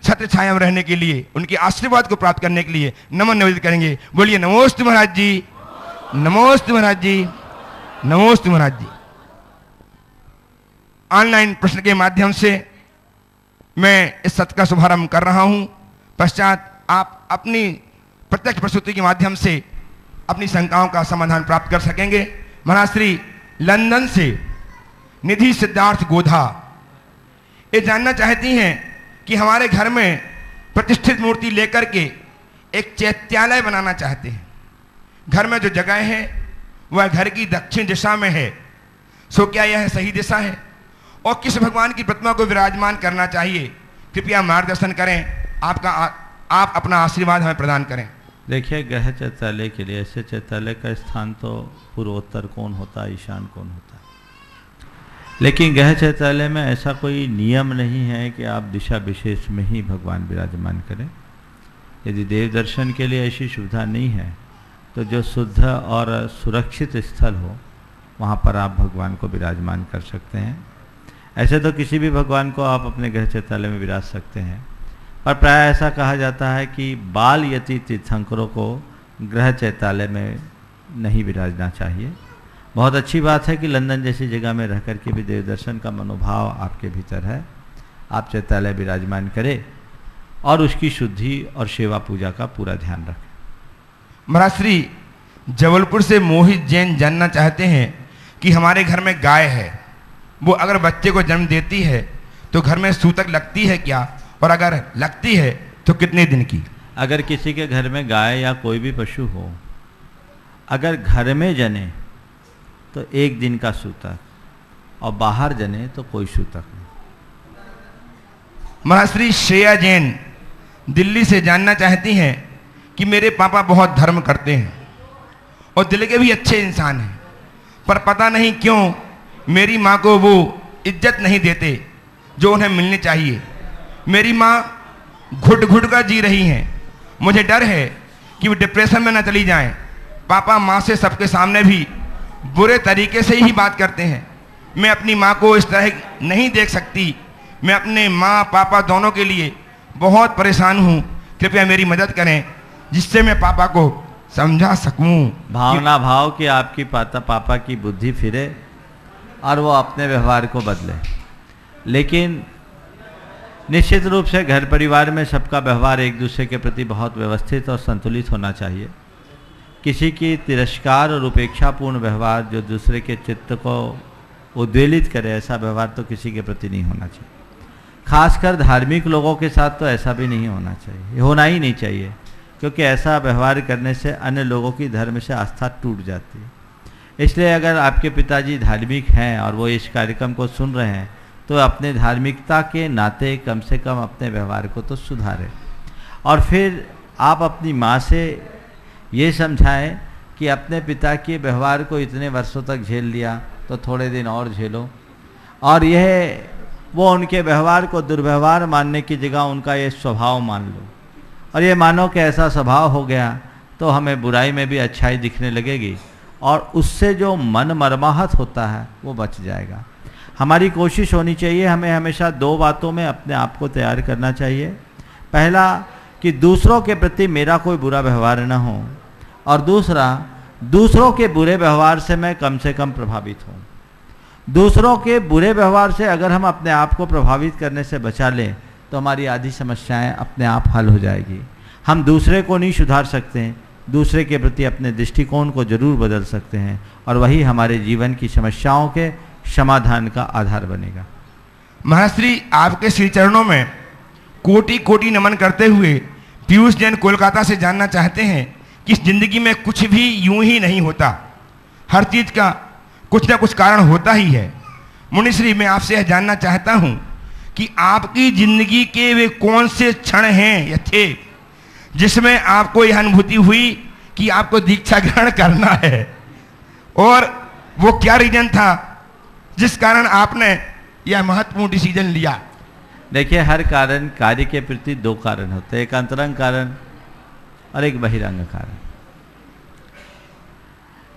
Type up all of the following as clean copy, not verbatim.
छत्र छाया में रहने के लिए, उनके आशीर्वाद को प्राप्त करने के लिए नमन निवेदित करेंगे। बोलिए नमोस्तु महाराज जी, नमोस्तु महाराज जी, नमोस्तु महाराज जी। ऑनलाइन प्रश्न के माध्यम से मैं इस सत्र का शुभारंभ कर रहा हूं। पश्चात आप अपनी प्रत्यक्ष प्रस्तुति के माध्यम से अपनी शंकाओं का समाधान प्राप्त कर सकेंगे। महाराज श्री लंदन से निधि सिद्धार्थ गोधा ये जानना चाहती हैं कि हमारे घर में प्रतिष्ठित मूर्ति लेकर के एक चैत्यालय बनाना चाहते हैं। घर में जो जगह है वह घर की दक्षिण दिशा में है, सो क्या यह सही दिशा है और किस भगवान की प्रतिमा को विराजमान करना चाहिए? कृपया मार्गदर्शन करें। आप अपना आशीर्वाद हमें प्रदान करें। देखिए, गृह चैत्यालय के लिए ऐसे चैत्यालय का स्थान तो पूर्वोत्तर कौन होता है, ईशान कौन होता है, लेकिन गृह चैत्यालय में ऐसा कोई नियम नहीं है कि आप दिशा विशेष में ही भगवान विराजमान करें। यदि देव दर्शन के लिए ऐसी सुविधा नहीं है तो जो शुद्ध और सुरक्षित स्थल हो वहाँ पर आप भगवान को विराजमान कर सकते हैं। ऐसे तो किसी भी भगवान को आप अपने गृह चैत्यालय में विराज सकते हैं, पर प्राय ऐसा कहा जाता है कि बाल यति तीर्थंकरों को गृह चैत्यालय में नहीं विराजना चाहिए। बहुत अच्छी बात है कि लंदन जैसी जगह में रह कर के भी देव दर्शन का मनोभाव आपके भीतर है। आप चैत्यालय विराजमान करें और उसकी शुद्धि और सेवा पूजा का पूरा ध्यान रखें। महाराज श्री जबलपुर से मोहित जैन जानना चाहते हैं कि हमारे घर में गाय है, वो अगर बच्चे को जन्म देती है तो घर में सूतक लगती है क्या, और अगर लगती है तो कितने दिन की? अगर किसी के घर में गाय या कोई भी पशु हो, अगर घर में जने तो 1 दिन का सूतक और बाहर जने तो कोई सूतक नहीं। महाराज श्री श्रेया जैन दिल्ली से जानना चाहती हैं कि मेरे पापा बहुत धर्म करते हैं और दिल के भी अच्छे इंसान हैं, पर पता नहीं क्यों मेरी माँ को वो इज्जत नहीं देते जो उन्हें मिलनी चाहिए। मेरी माँ घुट घुट कर जी रही हैं। मुझे डर है कि वो डिप्रेशन में न चली जाएं। पापा माँ से सबके सामने भी बुरे तरीके से ही बात करते हैं। मैं अपनी माँ को इस तरह नहीं देख सकती। मैं अपने माँ पापा दोनों के लिए बहुत परेशान हूँ। कृपया मेरी मदद करें जिससे मैं पापा को समझा सकूँ। भावना भाव कि आपकी पापा की बुद्धि फिरे और वो अपने व्यवहार को बदले। लेकिन निश्चित रूप से घर परिवार में सबका व्यवहार एक दूसरे के प्रति बहुत व्यवस्थित और संतुलित होना चाहिए। किसी की तिरस्कार और उपेक्षापूर्ण व्यवहार जो दूसरे के चित्त को उद्वेलित करे, ऐसा व्यवहार तो किसी के प्रति नहीं होना चाहिए। खासकर धार्मिक लोगों के साथ तो ऐसा भी नहीं होना चाहिए, होना ही नहीं चाहिए, क्योंकि ऐसा व्यवहार करने से अन्य लोगों की धर्म से आस्था टूट जाती है। इसलिए अगर आपके पिताजी धार्मिक हैं और वो इस कार्यक्रम को सुन रहे हैं तो अपने धार्मिकता के नाते कम से कम अपने व्यवहार को तो सुधारें। और फिर आप अपनी माँ से ये समझाएं कि अपने पिता के व्यवहार को इतने वर्षों तक झेल लिया तो थोड़े दिन और झेलो, और यह वो उनके व्यवहार को दुर्व्यवहार मानने की जगह उनका ये स्वभाव मान लो, और ये मानो कि ऐसा स्वभाव हो गया तो हमें बुराई में भी अच्छाई दिखने लगेगी और उससे जो मन मर्माहत होता है वो बच जाएगा। हमारी कोशिश होनी चाहिए, हमें हमेशा 2 बातों में अपने आप को तैयार करना चाहिए। पहला कि दूसरों के प्रति मेरा कोई बुरा व्यवहार न हो, और दूसरा दूसरों के बुरे व्यवहार से मैं कम से कम प्रभावित हूँ। दूसरों के बुरे व्यवहार से अगर हम अपने आप को प्रभावित करने से बचा लें तो हमारी आधी समस्याएं अपने आप हल हो जाएगी। हम दूसरे को नहीं सुधार सकते हैं, दूसरे के प्रति अपने दृष्टिकोण को जरूर बदल सकते हैं, और वही हमारे जीवन की समस्याओं के समाधान का आधार बनेगा। महाराज श्री आपके श्री चरणों में कोटि कोटि नमन करते हुए पीयूष जैन कोलकाता से जानना चाहते हैं कि इस जिंदगी में कुछ भी यूं ही नहीं होता, हर चीज का कुछ ना कुछ कारण होता ही है। मुनिश्री, मैं आपसे यह जानना चाहता हूं कि आपकी जिंदगी के वे कौन से क्षण हैं या थे जिसमें आपको यह अनुभूति हुई कि आपको दीक्षा ग्रहण करना है, और वो क्या रीजन था जिस कारण आपने यह महत्वपूर्ण डिसीजन लिया? देखिए, हर कारण कार्य के प्रति 2 कारण होते हैं, एक अंतरंग कारण और एक बहिरंग कारण।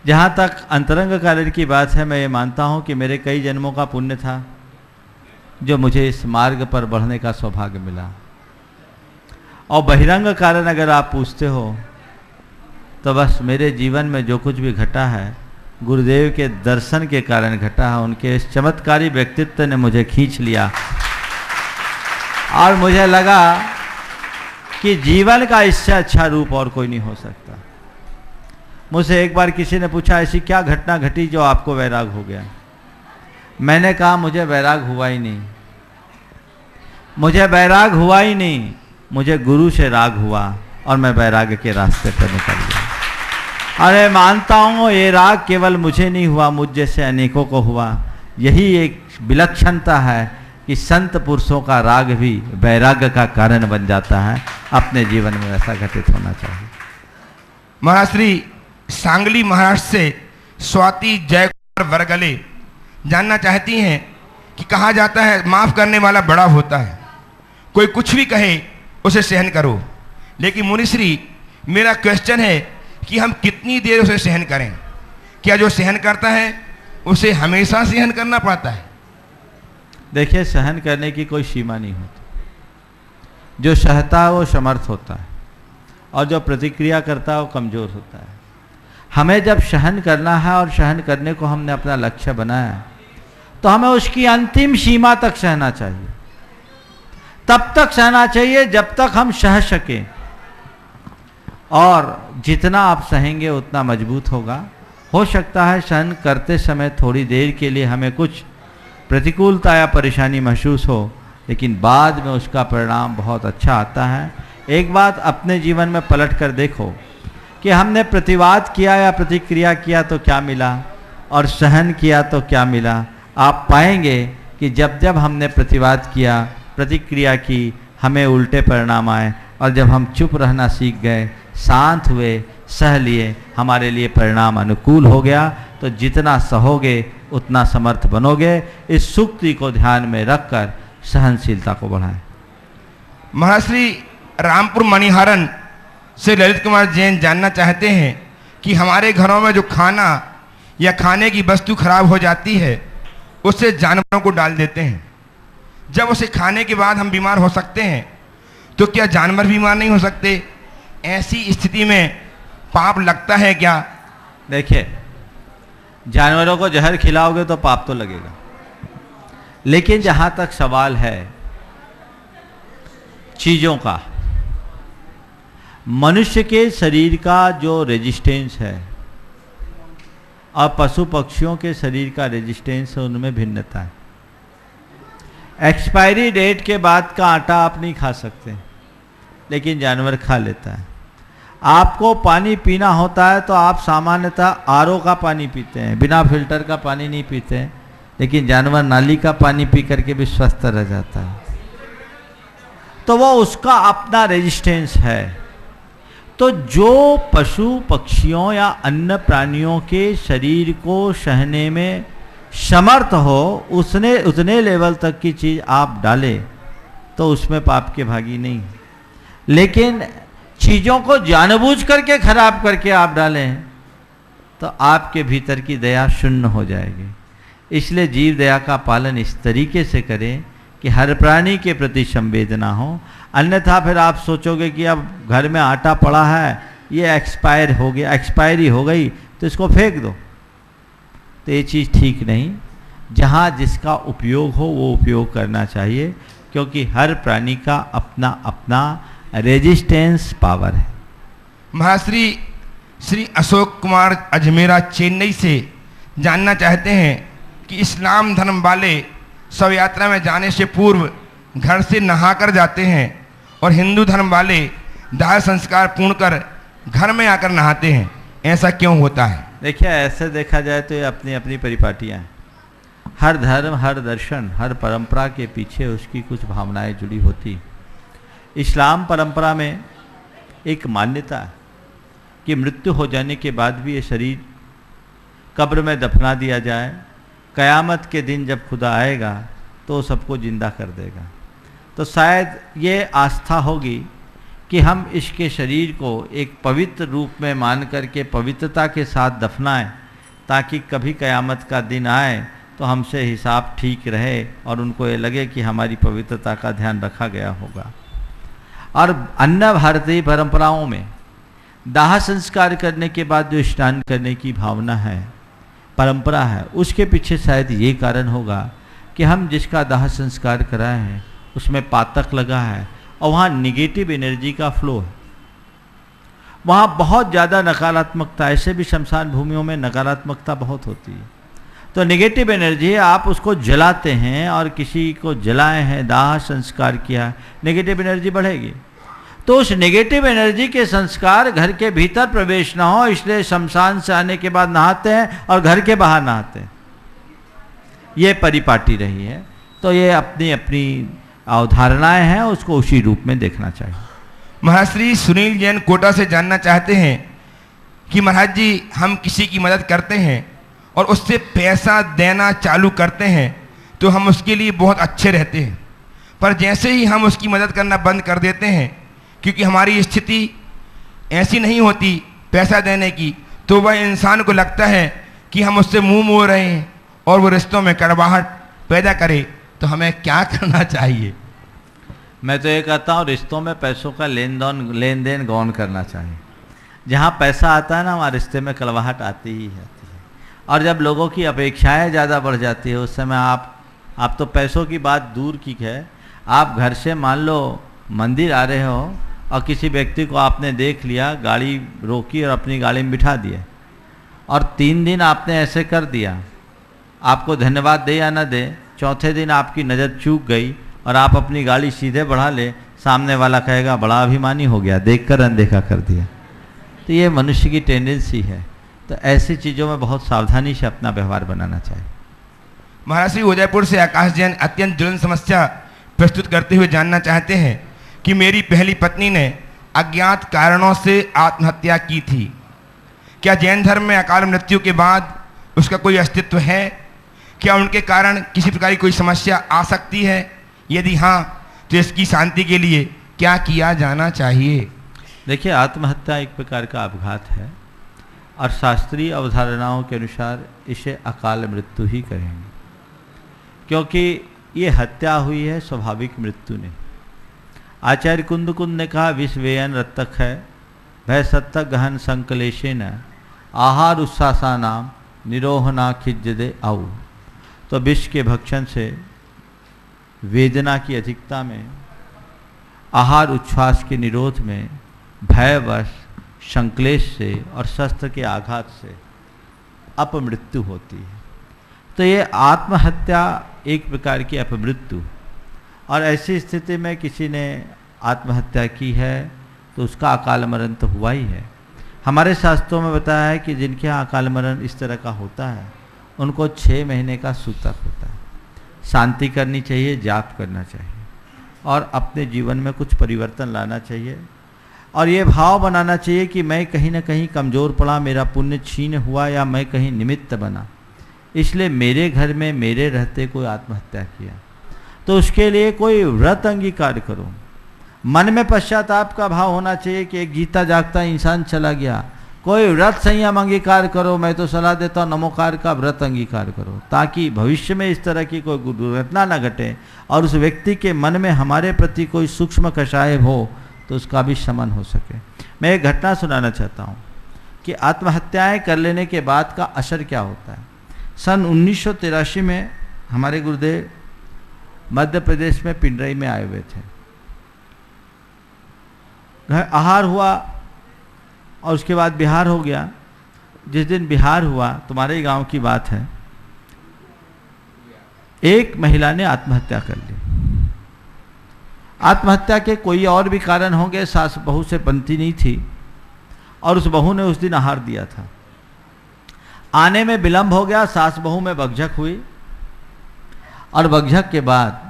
जहाँ तक अंतरंग कारण की बात है, मैं ये मानता हूँ कि मेरे कई जन्मों का पुण्य था जो मुझे इस मार्ग पर बढ़ने का सौभाग्य मिला। और बहिरंग कारण अगर आप पूछते हो तो बस मेरे जीवन में जो कुछ भी घटा है गुरुदेव के दर्शन के कारण घटा है। उनके इस चमत्कारी व्यक्तित्व ने मुझे खींच लिया और मुझे लगा कि जीवन का इससे अच्छा रूप और कोई नहीं हो सकता। मुझसे एक बार किसी ने पूछा ऐसी क्या घटना घटी जो आपको वैराग हो गया। मैंने कहा मुझे वैराग हुआ ही नहीं, मुझे वैराग हुआ ही नहीं, मुझे गुरु से राग हुआ और मैं वैराग्य के रास्ते पर निकल गया। अरे मानता हूँ ये राग केवल मुझे नहीं हुआ, मुझ जैसे अनेकों को हुआ। यही एक विलक्षणता है कि संत पुरुषों का राग भी वैराग्य का कारण बन जाता है। अपने जीवन में ऐसा घटित होना चाहिए। महाराज श्री सांगली महाराष्ट्र से स्वाति जयकुमार वरगले जानना चाहती हैं कि कहा जाता है माफ करने वाला बड़ा होता है, कोई कुछ भी कहे उसे सहन करो, लेकिन मुनिश्री मेरा क्वेश्चन है कि हम कितनी देर उसे सहन करें? क्या जो सहन करता है उसे हमेशा सहन करना पड़ता है? देखिए, सहन करने की कोई सीमा नहीं होती। जो सहता है वो समर्थ होता है और जो प्रतिक्रिया करता है वो कमज़ोर होता है। हमें जब सहन करना है और सहन करने को हमने अपना लक्ष्य बनाया है तो हमें उसकी अंतिम सीमा तक सहना चाहिए। तब तक सहना चाहिए जब तक हम सह सकें, और जितना आप सहेंगे उतना मजबूत होगा। हो सकता है सहन करते समय थोड़ी देर के लिए हमें कुछ प्रतिकूलता या परेशानी महसूस हो, लेकिन बाद में उसका परिणाम बहुत अच्छा आता है। एक बात अपने जीवन में पलट कर देखो कि हमने प्रतिवाद किया या प्रतिक्रिया किया तो क्या मिला और सहन किया तो क्या मिला। आप पाएंगे कि जब जब हमने प्रतिवाद किया, प्रतिक्रिया की, हमें उल्टे परिणाम आए, और जब हम चुप रहना सीख गए, शांत हुए, सह लिए, हमारे लिए परिणाम अनुकूल हो गया। तो जितना सहोगे उतना समर्थ बनोगे। इस सूक्ति को ध्यान में रखकर सहनशीलता को बढ़ाएं। महाराज श्री रामपुर मणिहारन से ललित कुमार जैन जानना चाहते हैं कि हमारे घरों में जो खाना या खाने की वस्तु खराब हो जाती है उससे जानवरों को डाल देते हैं। जब उसे खाने के बाद हम बीमार हो सकते हैं तो क्या जानवर बीमार नहीं हो सकते? ऐसी स्थिति में पाप लगता है क्या? देखिए, जानवरों को जहर खिलाओगे तो पाप तो लगेगा, लेकिन जहां तक सवाल है चीजों का, मनुष्य के शरीर का जो रेजिस्टेंस है और पशु पक्षियों के शरीर का रेजिस्टेंस है, उनमें भिन्नता है। एक्सपायरी डेट के बाद का आटा आप नहीं खा सकते, लेकिन जानवर खा लेता है। आपको पानी पीना होता है तो आप सामान्यतः आरओ का पानी पीते हैं, बिना फिल्टर का पानी नहीं पीते हैं, लेकिन जानवर नाली का पानी पी करके भी स्वस्थ रह जाता है। तो वो उसका अपना रेजिस्टेंस है। तो जो पशु पक्षियों या अन्य प्राणियों के शरीर को सहने में समर्थ हो, उतने लेवल तक की चीज़ आप डालें तो उसमें पाप के भागी नहीं। लेकिन चीज़ों को जानबूझ करके खराब करके आप डालें तो आपके भीतर की दया शून्य हो जाएगी। इसलिए जीव दया का पालन इस तरीके से करें कि हर प्राणी के प्रति संवेदना हो। अन्यथा फिर आप सोचोगे कि अब घर में आटा पड़ा है, ये एक्सपायर हो गया, एक्सपायरी हो गई तो इसको फेंक दो, तो ये चीज़ ठीक नहीं। जहाँ जिसका उपयोग हो वो उपयोग करना चाहिए, क्योंकि हर प्राणी का अपना अपना रेजिस्टेंस पावर है। महाश्री श्री अशोक कुमार अजमेरा चेन्नई से जानना चाहते हैं कि इस्लाम धर्म वाले शव यात्रा में जाने से पूर्व घर से नहाकर जाते हैं और हिंदू धर्म वाले दाह संस्कार पूर्ण कर घर में आकर नहाते हैं, ऐसा क्यों होता है? देखिए, ऐसे देखा जाए तो ये अपनी अपनी परिपाटियाँ हैं। हर धर्म, हर दर्शन, हर परंपरा के पीछे उसकी कुछ भावनाएं जुड़ी होती। इस्लाम परंपरा में एक मान्यता है कि मृत्यु हो जाने के बाद भी ये शरीर कब्र में दफना दिया जाए, क़यामत के दिन जब खुदा आएगा तो सबको जिंदा कर देगा। तो शायद ये आस्था होगी कि हम इसके शरीर को एक पवित्र रूप में मान करके पवित्रता के साथ दफनाएं, ताकि कभी क़यामत का दिन आए तो हमसे हिसाब ठीक रहे और उनको ये लगे कि हमारी पवित्रता का ध्यान रखा गया होगा। और अन्य भारतीय परंपराओं में दाह संस्कार करने के बाद जो स्नान करने की भावना है, परंपरा है, उसके पीछे शायद ये कारण होगा कि हम जिसका दाह संस्कार कराए हैं उसमें पातक लगा है और वहाँ निगेटिव एनर्जी का फ्लो है, वहाँ बहुत ज़्यादा नकारात्मकता, ऐसे भी शमशान भूमियों में नकारात्मकता बहुत होती है। तो नेगेटिव एनर्जी आप उसको जलाते हैं और किसी को जलाए हैं, दाह संस्कार किया, नेगेटिव एनर्जी बढ़ेगी। तो उस नेगेटिव एनर्जी के संस्कार घर के भीतर प्रवेश ना हो, इसलिए शमशान से आने के बाद नहाते हैं और घर के बाहर नहाते हैं। ये परिपाटी रही है। तो ये अपनी अपनी अवधारणाएं हैं, उसको उसी रूप में देखना चाहिए। महाराज श्री सुनील जैन कोटा से जानना चाहते हैं कि महाराज जी, हम किसी की मदद करते हैं और उससे पैसा देना चालू करते हैं तो हम उसके लिए बहुत अच्छे रहते हैं, पर जैसे ही हम उसकी मदद करना बंद कर देते हैं, क्योंकि हमारी स्थिति ऐसी नहीं होती पैसा देने की, तो वह इंसान को लगता है कि हम उससे मुंह मोड़ रहे हैं और वो रिश्तों में कड़वाहट पैदा करे। तो हमें क्या करना चाहिए? मैं तो ये कहता हूँ रिश्तों में पैसों का लेन देन गौन करना चाहिए। जहाँ पैसा आता है ना, वहाँ रिश्ते में कड़वाहट आती ही आती है। और जब लोगों की अपेक्षाएं ज़्यादा बढ़ जाती है, उस समय आप तो पैसों की बात दूर की है, आप घर से मान लो मंदिर आ रहे हो और किसी व्यक्ति को आपने देख लिया, गाड़ी रोकी और अपनी गाड़ी में बिठा दिया, और 3 दिन आपने ऐसे कर दिया, आपको धन्यवाद दे या ना दे, चौथे दिन आपकी नज़र चूक गई और आप अपनी गाड़ी सीधे बढ़ा ले, सामने वाला कहेगा बड़ा अभिमानी हो गया, देखकर अनदेखा कर दिया। तो ये मनुष्य की टेंडेंसी है। तो ऐसी चीज़ों में बहुत सावधानी से अपना व्यवहार बनाना चाहिए। महाराज श्री उदयपुर से आकाश जैन अत्यंत ज्वलंत समस्या प्रस्तुत करते हुए जानना चाहते हैं कि मेरी पहली पत्नी ने अज्ञात कारणों से आत्महत्या की थी। क्या जैन धर्म में अकाल मृत्यु के बाद उसका कोई अस्तित्व है? क्या उनके कारण किसी प्रकार की कोई समस्या आ सकती है? यदि हाँ, तो इसकी शांति के लिए क्या किया जाना चाहिए? देखिए, आत्महत्या एक प्रकार का अपघात है और शास्त्रीय अवधारणाओं के अनुसार इसे अकाल मृत्यु ही कहेंगे, क्योंकि ये हत्या हुई है स्वाभाविक मृत्यु ने। आचार्य कुंद ने कहा विषवेयन रत्तक है भय सत्तक गहन संकलेशेन आहार उत्सासा नाम निरोहना खिज्जदे आऊ। तो विष के भक्षण से, वेदना की अधिकता में, आहार उच्छ्वास के निरोध में, भयवश, संक्लेश से और शस्त्र के आघात से अपमृत्यु होती है। तो ये आत्महत्या एक प्रकार की अपमृत्यु, और ऐसी स्थिति में किसी ने आत्महत्या की है तो उसका अकाल मरण तो हुआ ही है। हमारे शास्त्रों में बताया है कि जिनके यहाँ अकाल मरण इस तरह का होता है उनको 6 महीने का सूतक होता है। शांति करनी चाहिए, जाप करना चाहिए और अपने जीवन में कुछ परिवर्तन लाना चाहिए, और ये भाव बनाना चाहिए कि मैं कहीं ना कहीं कमज़ोर पड़ा, मेरा पुण्य छीन हुआ, या मैं कहीं निमित्त बना, इसलिए मेरे घर में मेरे रहते कोई आत्महत्या किया। तो उसके लिए कोई व्रत अंगीकार करो। मन में पश्चाताप का भाव होना चाहिए कि एक जीता जागता इंसान चला गया। कोई व्रत संयम अंगीकार करो। मैं तो सलाह देता हूँ नमोकार का व्रत अंगीकार करो, ताकि भविष्य में इस तरह की कोई दुर्घटना न घटे और उस व्यक्ति के मन में हमारे प्रति कोई सूक्ष्म कषाय हो तो उसका भी शमन हो सके। मैं एक घटना सुनाना चाहता हूँ कि आत्महत्याएं कर लेने के बाद का असर क्या होता है। सन 1983 में हमारे गुरुदेव मध्य प्रदेश में पिंडरई में आए हुए थे। आहार हुआ और उसके बाद बिहार हो गया। जिस दिन बिहार हुआ, तुम्हारे ही गांव की बात है, एक महिला ने आत्महत्या कर ली। आत्महत्या के कोई और भी कारण होंगे, सास बहू से बनती नहीं थी और उस बहू ने उस दिन आहार दिया था। आने में विलंब हो गया, सास बहू में बकझक हुई और बकझक के बाद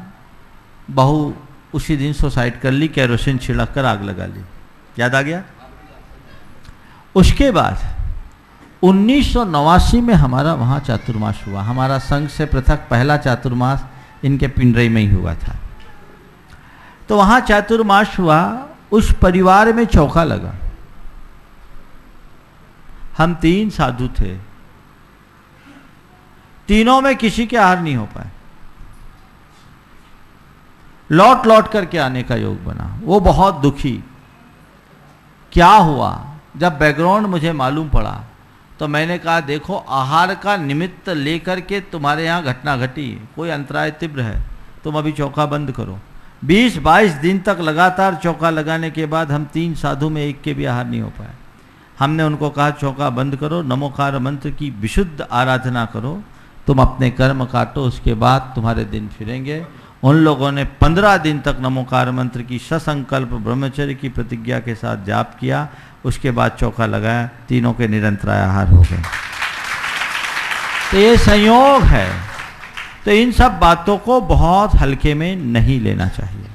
बहू उसी दिन सुसाइड कर ली, केरोसिन छिड़क कर आग लगा ली। याद आ गया? उसके बाद 1989 में हमारा वहाँ चातुर्मास हुआ। हमारा संघ से पृथक पहला चातुर्मास इनके पिंडरई में ही हुआ था। तो वहाँ चातुर्मास हुआ, उस परिवार में चौका लगा। हम 3 साधु थे, तीनों में किसी के आहार नहीं हो पाए। लौट लौट करके आने का योग बना। वो बहुत दुखी। क्या हुआ? जब बैकग्राउंड मुझे मालूम पड़ा तो मैंने कहा देखो, आहार का निमित्त लेकर के तुम्हारे यहाँ घटना घटी, कोई अंतराय तीव्र है, तुम अभी चौका बंद करो। 20-22 दिन तक लगातार चौका लगाने के बाद हम 3 साधु में एक के भी आहार नहीं हो पाए। हमने उनको कहा चौका बंद करो, नमोकार मंत्र की विशुद्ध आराधना करो, तुम अपने कर्म काटो, उसके बाद तुम्हारे दिन फिरेंगे। उन लोगों ने 15 दिन तक नमोकार मंत्र की ससंकल्प ब्रह्मचर्य की प्रतिज्ञा के साथ जाप किया। उसके बाद चौका लगाया, तीनों के निरंतर आहार हो गए। तो ये संयोग है। तो इन सब बातों को बहुत हल्के में नहीं लेना चाहिए।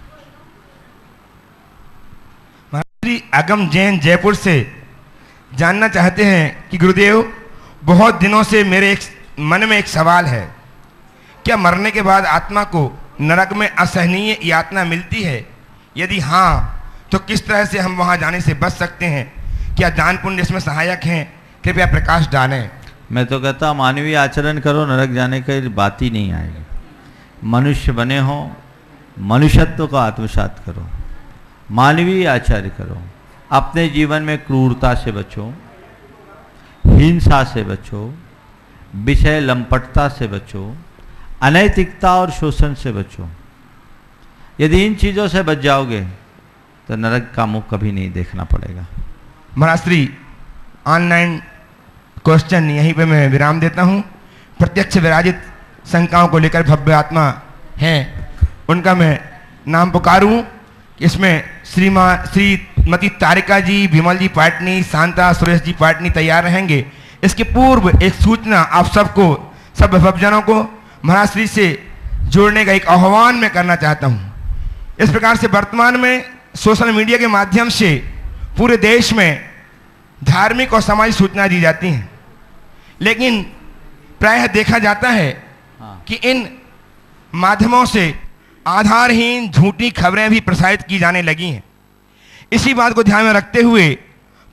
श्री अगम जैन जयपुर से जानना चाहते हैं कि गुरुदेव, बहुत दिनों से मेरे मन में एक सवाल है, क्या मरने के बाद आत्मा को नरक में असहनीय यातना मिलती है? यदि हाँ, तो किस तरह से हम वहां जाने से बच सकते हैं? क्या दान पुण्य इसमें सहायक हैं? कृपया प्रकाश डालें। मैं तो कहता मानवीय आचरण करो, नरक जाने की बात ही नहीं आएगी। मनुष्य बने हो, मनुष्यत्व को आत्मसात करो, मानवीय आचरण करो, अपने जीवन में क्रूरता से बचो, हिंसा से बचो, विषय लंपटता से बचो, अनैतिकता और शोषण से बचो। यदि इन चीज़ों से बच जाओगे तो नरक का मुख कभी नहीं देखना पड़ेगा। महाराज श्री, ऑनलाइन क्वेश्चन यहीं पे मैं विराम देता हूँ। प्रत्यक्ष विराजित शंकाओं को लेकर भव्य आत्मा हैं, उनका मैं नाम पुकारूं। इसमें श्रीमती तारिका जी, विमल जी पाटनी, शांता सुरेश जी पाटनी तैयार रहेंगे। इसके पूर्व एक सूचना आप सबको, सब भक्तजनों को महाराज श्री से जोड़ने का एक आह्वान मैं करना चाहता हूँ। इस प्रकार से वर्तमान में सोशल मीडिया के माध्यम से पूरे देश में धार्मिक और सामाजिक सूचना दी जाती हैं, लेकिन प्रायः देखा जाता है कि इन माध्यमों से आधारहीन झूठी खबरें भी प्रसारित की जाने लगी हैं। इसी बात को ध्यान में रखते हुए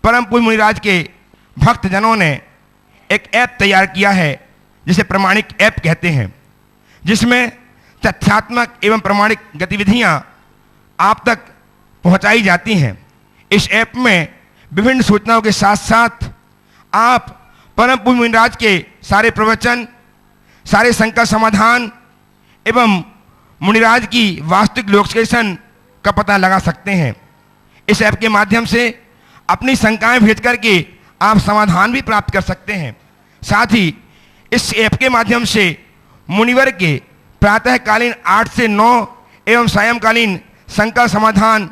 परम पूज्य मुनिराज के भक्तजनों ने एक ऐप तैयार किया है, जिसे प्रमाणिक ऐप कहते हैं, जिसमें तथ्यात्मक एवं प्रमाणिक गतिविधियां आप तक पहुंचाई जाती हैं। इस ऐप में विभिन्न सूचनाओं के साथ साथ आप परम पूज्य मुनिराज के सारे प्रवचन, सारे संकट समाधान एवं मुनिराज की वास्तविक लोकेशन का पता लगा सकते हैं। इस ऐप के माध्यम से अपनी शंकाएं भेज करके आप समाधान भी प्राप्त कर सकते हैं। साथ ही इस ऐप के माध्यम से मुनिवर के प्रातःकालीन 8 से 9 एवं सायंकालीन शंका समाधान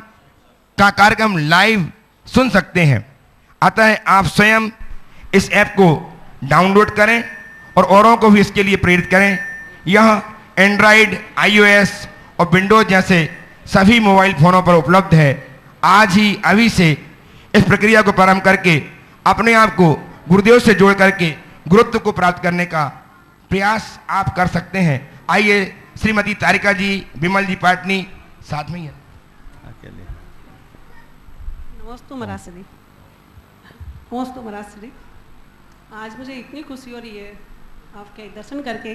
का कार्यक्रम लाइव सुन सकते हैं। अतः आप स्वयं इस ऐप को डाउनलोड करें और औरों को भी इसके लिए प्रेरित करें। यह एंड्रॉयड, iOS और विंडोज जैसे सभी मोबाइल फोनों पर उपलब्ध है। आज ही अभी से इस प्रक्रिया को प्रारंभ करके अपने आप को गुरुदेव से जोड़ करके गुरुत्व को प्राप्त करने का प्रयास आप कर सकते हैं। आइए, श्रीमती तारिका जी, विमल जी पाटनी साथ में ही है। नमस्ते महाराज श्री, आज मुझे इतनी खुशी हो रही है आपके दर्शन करके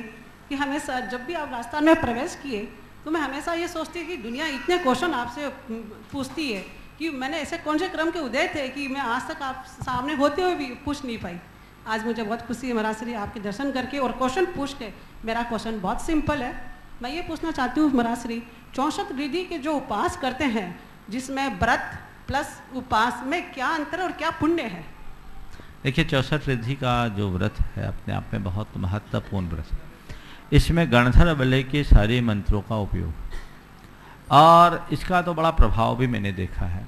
कि हमेशा जब भी आप राजस्थान में प्रवेश किए तो मैं हमेशा ये सोचती कि दुनिया इतने क्वेश्चन आपसे पूछती है कि मैंने ऐसे कौन से क्रम के उदय थे कि मैं आज तक आप सामने होते हुए भी पूछ नहीं पाई। आज मुझे बहुत खुशी है महाराज श्री आपके दर्शन करके और क्वेश्चन पूछ के। मेरा क्वेश्चन बहुत सिंपल है। मैं ये पूछना चाहती हूँ महाराज श्री, 64 रिद्धि के जो उपास करते हैं, जिसमें व्रत प्लस उपास में क्या अंतर और क्या पुण्य है? देखिए, 64 रिद्धि का जो व्रत है अपने आप में बहुत महत्वपूर्ण व्रत है। इसमें गणधर वलय के सारे मंत्रों का उपयोग, और इसका तो बड़ा प्रभाव भी मैंने देखा है।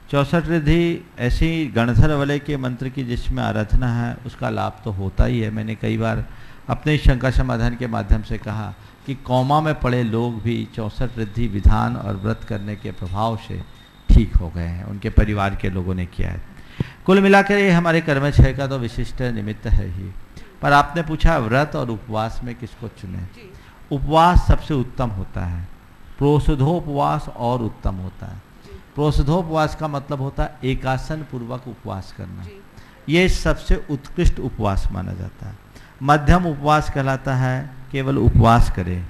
64 रिद्धि ऐसी गणधर वलय के मंत्र की जिसमें आराधना है, उसका लाभ तो होता ही है। मैंने कई बार अपने शंका समाधान के माध्यम से कहा कि कौमा में पड़े लोग भी 64 रिद्धि विधान और व्रत करने के प्रभाव से ठीक हो गए हैं, उनके परिवार के लोगों ने किया है। कुल मिलाकर ये हमारे कर्मक्षय का तो विशिष्ट निमित्त है ही। पर आपने पूछा व्रत और उपवास में किसको चुने। उपवास सबसे उत्तम होता है, प्रोषधोपवास और उत्तम होता है। प्रोषधोपवास का मतलब होता है एकासन पूर्वक उपवास करना, ये सबसे उत्कृष्ट उपवास माना जाता है। मध्यम उपवास कहलाता है केवल उपवास करे,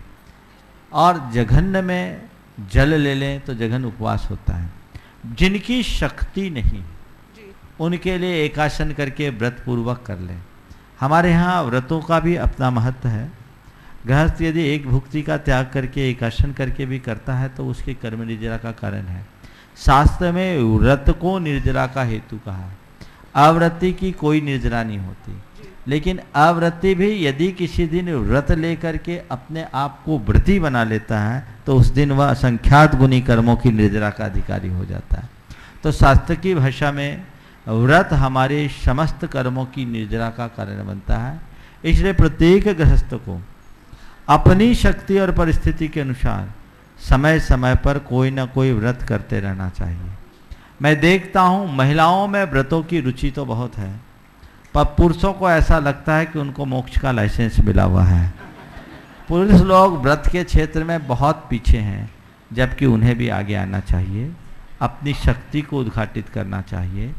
और जघन्य में जल ले लें तो जघन उपवास होता है। जिनकी शक्ति नहीं जी उनके लिए एकासन करके व्रत पूर्वक कर लें। हमारे यहाँ व्रतों का भी अपना महत्व है। गृहस्थ यदि एक भुक्ति का त्याग करके एकासन करके भी करता है तो उसके कर्म निर्जरा का कारण है। शास्त्र में व्रत को निर्जरा का हेतु कहा है। अव्रति की कोई निर्जरा नहीं होती, लेकिन अव्रति भी यदि किसी दिन व्रत लेकर के अपने आप को व्रती बना लेता है तो उस दिन वह असंख्यात गुणी कर्मों की निर्जरा का अधिकारी हो जाता है। तो शास्त्र की भाषा में व्रत हमारे समस्त कर्मों की निर्जरा का कारण बनता है। इसलिए प्रत्येक गृहस्थ को अपनी शक्ति और परिस्थिति के अनुसार समय समय पर कोई ना कोई व्रत करते रहना चाहिए। मैं देखता हूँ महिलाओं में व्रतों की रुचि तो बहुत है, पर पुरुषों को ऐसा लगता है कि उनको मोक्ष का लाइसेंस मिला हुआ है। पुरुष लोग व्रत के क्षेत्र में बहुत पीछे हैं, जबकि उन्हें भी आगे आना चाहिए, अपनी शक्ति को उद्घाटित करना चाहिए।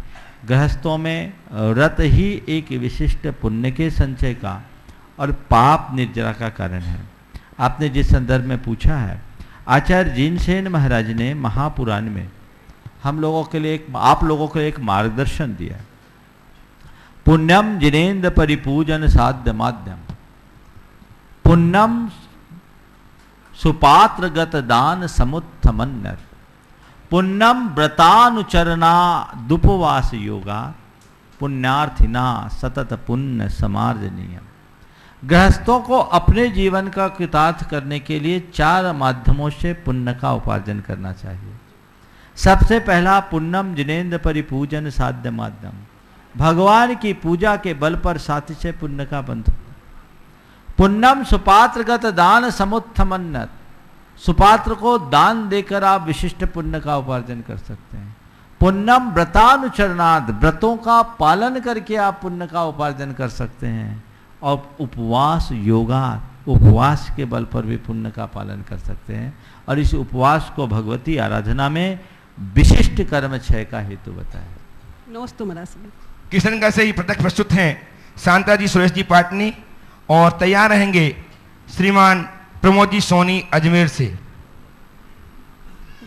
गृहस्थों में व्रत ही एक विशिष्ट पुण्य के संचय का और पाप निर्जरा का कारण है। आपने जिस संदर्भ में पूछा है, आचार्य जिनसेन महाराज ने महापुराण में हम लोगों के लिए आप लोगों के लिए एक मार्गदर्शन दिया। पुण्यम जिनेन्द्र परिपूजन साध्य माध्यम, पुण्यम सुपात्रगत दान समुत्थमन्नर, पुण्यम व्रतानुचरणा दुपवास योगा, पुण्यार्थिना सतत पुण्य समार्जनीयम। गृहस्थों को अपने जीवन का कृतार्थ करने के लिए 4 माध्यमों से पुण्य का उपार्जन करना चाहिए। सबसे पहला पुण्यम जिनेन्द्र परिपूजन साध्य माध्यम, भगवान की पूजा के बल पर साथी से पुण्य का बंध। पुण्यम सुपात्रगत दान समुत्थमन्नत, सुपात्र को दान देकर आप विशिष्ट पुण्य का उपार्जन कर सकते हैं। पुण्यम व्रतानुचरणाद, व्रतों का पालन करके आप पुण्य का उपार्जन कर सकते हैं। और उपवास योगा, उपवास के बल पर भी पुण्य का पालन कर सकते हैं। और इस उपवास को भगवती आराधना में विशिष्ट कर्म क्षय का हेतु बताया। नमस्ते महाराज। किशनगढ़ से ही प्रत्यक्ष प्रस्तुत हैं शांता जी सुरेश जी पाटनी, और तैयार रहेंगे श्रीमान प्रमोद जी सोनी अजमेर से।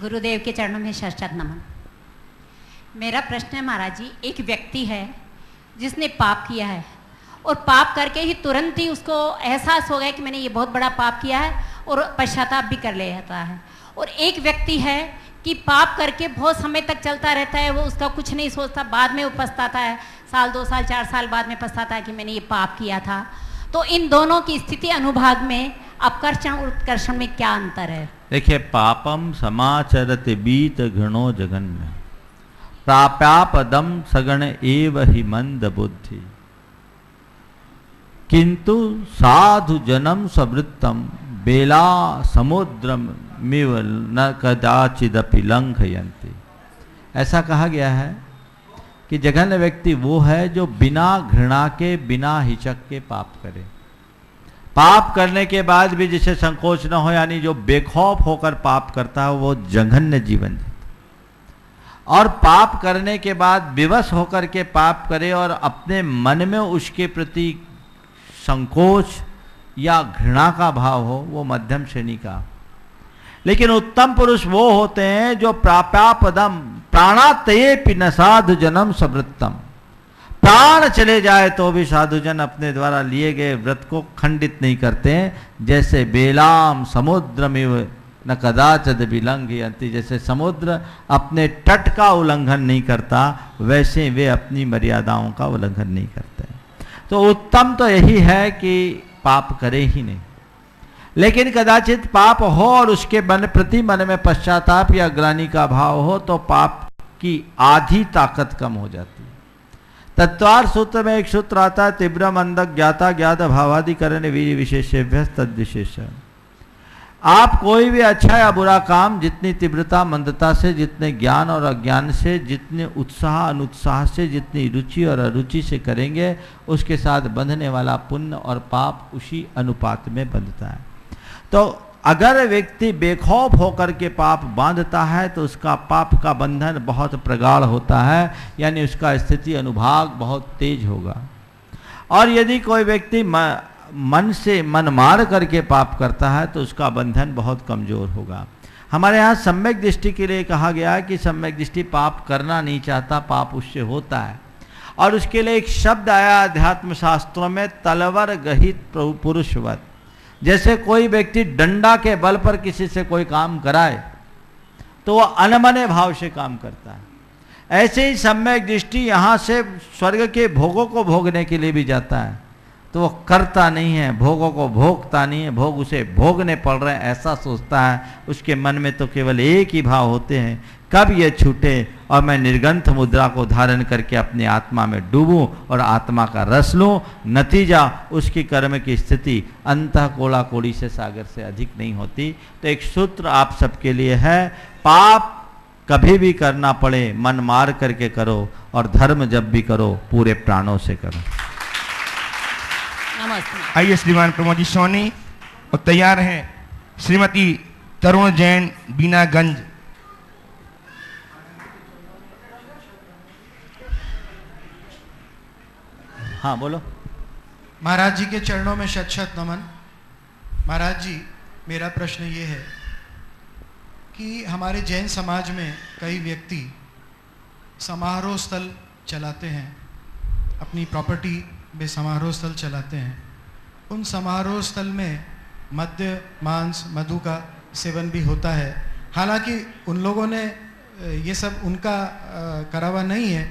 गुरुदेव के चरणों में शतशत नमन। मेरा प्रश्न है महाराज जी, एक व्यक्ति है जिसने पाप किया है और पाप करके ही तुरंत ही उसको एहसास हो गया कि मैंने ये बहुत बड़ा पाप किया है और पश्चाताप भी कर लेता है। और एक व्यक्ति है कि पाप करके बहुत समय तक चलता रहता है, वो उसका कुछ नहीं सोचता, बाद में वो पछताता है, साल 2 साल 4 साल बाद में पछताता है कि मैंने ये पाप किया था। तो इन दोनों की स्थिति अनुभाग में अपकर्षण और उत्कर्षण में क्या अंतर है? देखिए, पापम समाचरत बीत घृणो जगन्य, प्राप्यापदम सगण एव ही मंद बुद्धि, किंतु साधु जनम स्ववृत्तम बेला समुद्रम मिव न कदाचिदपि लंघयन्ति। ऐसा कहा गया है कि जघन्य व्यक्ति वो है जो बिना घृणा के, बिना हिचक के पाप करे। पाप करने के बाद भी जिसे संकोच न हो, यानी जो बेखौफ होकर पाप करता है, वो जघन्य जीवन जीता। और पाप करने के बाद विवश होकर के पाप करे और अपने मन में उसके प्रति संकोच या घृणा का भाव हो, वो मध्यम श्रेणी का। लेकिन उत्तम पुरुष वो होते हैं जो प्राप्यापदम प्राणातये पिन साधु जनम स्ववृत्तम, प्राण चले जाए तो भी साधुजन अपने द्वारा लिए गए व्रत को खंडित नहीं करते हैं। जैसे बेलाम समुद्रमिव न कदाचिद विलंघयन्ति, जैसे समुद्र अपने तट का उल्लंघन नहीं करता, वैसे वे अपनी मर्यादाओं का उल्लंघन नहीं करते। तो उत्तम तो यही है कि पाप करे ही नहीं, लेकिन कदाचित पाप हो और उसके प्रति मन में पश्चाताप या ग्लानि का भाव हो तो पाप की आधी ताकत कम हो जाती है। तत्वार सूत्र में एक सूत्र आता है, तीव्रम अंधक ज्ञाता ज्ञात भावादिकरण वीर विशेषेभ्य तद विशेष। आप कोई भी अच्छा या बुरा काम जितनी तीव्रता मंदता से, जितने ज्ञान और अज्ञान से, जितने उत्साह अनुत्साह से, जितनी रुचि और अरुचि से करेंगे, उसके साथ बंधने वाला पुण्य और पाप उसी अनुपात में बंधता है। तो अगर व्यक्ति बेखौफ होकर के पाप बांधता है तो उसका पाप का बंधन बहुत प्रगाढ़ होता है, यानी उसका स्थिति अनुभाग बहुत तेज होगा। और यदि कोई व्यक्ति मन से मन मार करके पाप करता है तो उसका बंधन बहुत कमजोर होगा। हमारे यहाँ सम्यक दृष्टि के लिए कहा गया है कि सम्यक दृष्टि पाप करना नहीं चाहता, पाप उससे होता है। और उसके लिए एक शब्द आया अध्यात्म शास्त्रों में, तलवर गहित पुरुषवत। जैसे कोई व्यक्ति डंडा के बल पर किसी से कोई काम कराए तो वह अनमने भाव से काम करता है, ऐसे ही सम्यक दृष्टि यहाँ से स्वर्ग के भोगों को भोगने के लिए भी जाता है तो वो करता नहीं है, भोगों को भोगता नहीं है, भोग उसे भोगने पड़ रहे हैं ऐसा सोचता है। उसके मन में तो केवल एक ही भाव होते हैं, कब ये छूटे और मैं निर्गंथ मुद्रा को धारण करके अपनी आत्मा में डूबूं और आत्मा का रस लूं। नतीजा उसकी कर्म की स्थिति अंतः कोड़ा कोड़ी से सागर से अधिक नहीं होती। तो एक सूत्र आप सबके लिए है, पाप कभी भी करना पड़े मन मार करके करो और धर्म जब भी करो पूरे प्राणों से करो। आइए श्रीमान प्रमोद जी सोनी और तैयार हैं श्रीमती तरुण जैन बीनागंज। हाँ बोलो। महाराज जी के चरणों में शत शत नमन। महाराज जी, मेरा प्रश्न ये है कि हमारे जैन समाज में कई व्यक्ति समारोह स्थल चलाते हैं, अपनी प्रॉपर्टी में समारोह स्थल चलाते हैं। उन समारोह स्थल में मद्य मांस मधु का सेवन भी होता है। हालांकि उन लोगों ने ये सब उनका करा हुआ नहीं है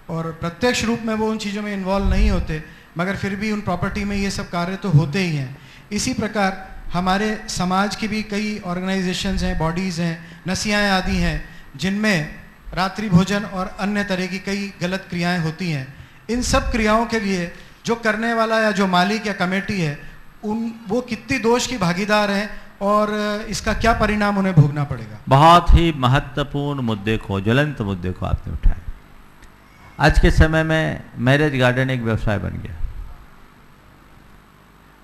और प्रत्यक्ष रूप में वो उन चीज़ों में इन्वॉल्व नहीं होते, मगर फिर भी उन प्रॉपर्टी में ये सब कार्य तो होते ही हैं। इसी प्रकार हमारे समाज की भी कई ऑर्गेनाइजेशंस हैं, बॉडीज़ हैं, नसियाएँ आदि हैं जिनमें रात्रि भोजन और अन्य तरह की कई गलत क्रियाएं होती हैं। इन सब क्रियाओं के लिए जो करने वाला या जो मालिक या कमेटी है वो कितनी दोष की भागीदार हैं और इसका क्या परिणाम उन्हें भोगना पड़ेगा? बहुत ही महत्वपूर्ण मुद्दे को, ज्वलंत मुद्दे को आपने उठाया। आज के समय में मैरिज गार्डन एक व्यवसाय बन गया,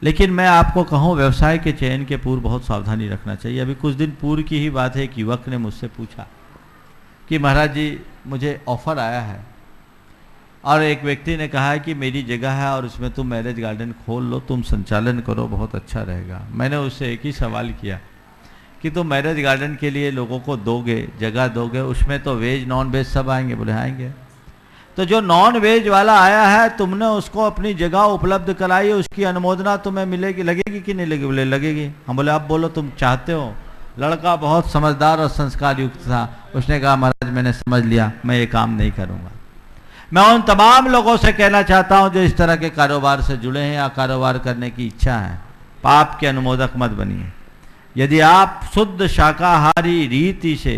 लेकिन मैं आपको कहूँ व्यवसाय के चयन के पूर्व बहुत सावधानी रखना चाहिए। अभी कुछ दिन पूर्व की ही बात है, एक युवक ने मुझसे पूछा कि महाराज जी मुझे ऑफर आया है और एक व्यक्ति ने कहा है कि मेरी जगह है और उसमें तुम मैरिज गार्डन खोल लो, तुम संचालन करो, बहुत अच्छा रहेगा। मैंने उससे एक ही सवाल किया कि तुम मैरिज गार्डन के लिए लोगों को दोगे, जगह दोगे, उसमें तो वेज नॉन वेज सब आएंगे? बोले आएंगे। तो जो नॉन वेज वाला आया है तुमने उसको अपनी जगह उपलब्ध कराई, उसकी अनुमोदना तुम्हें मिलेगी, लगेगी कि नहीं लगेगी? बोले लगेगी। हम बोले अब बोलो तुम चाहते हो? लड़का बहुत समझदार और संस्कार युक्त था, उसने कहा महाराज मैंने समझ लिया, मैं ये काम नहीं करूँगा। मैं उन तमाम लोगों से कहना चाहता हूँ जो इस तरह के कारोबार से जुड़े हैं या कारोबार करने की इच्छा है, पाप के अनुमोदक मत बनिए। यदि आप शुद्ध शाकाहारी रीति से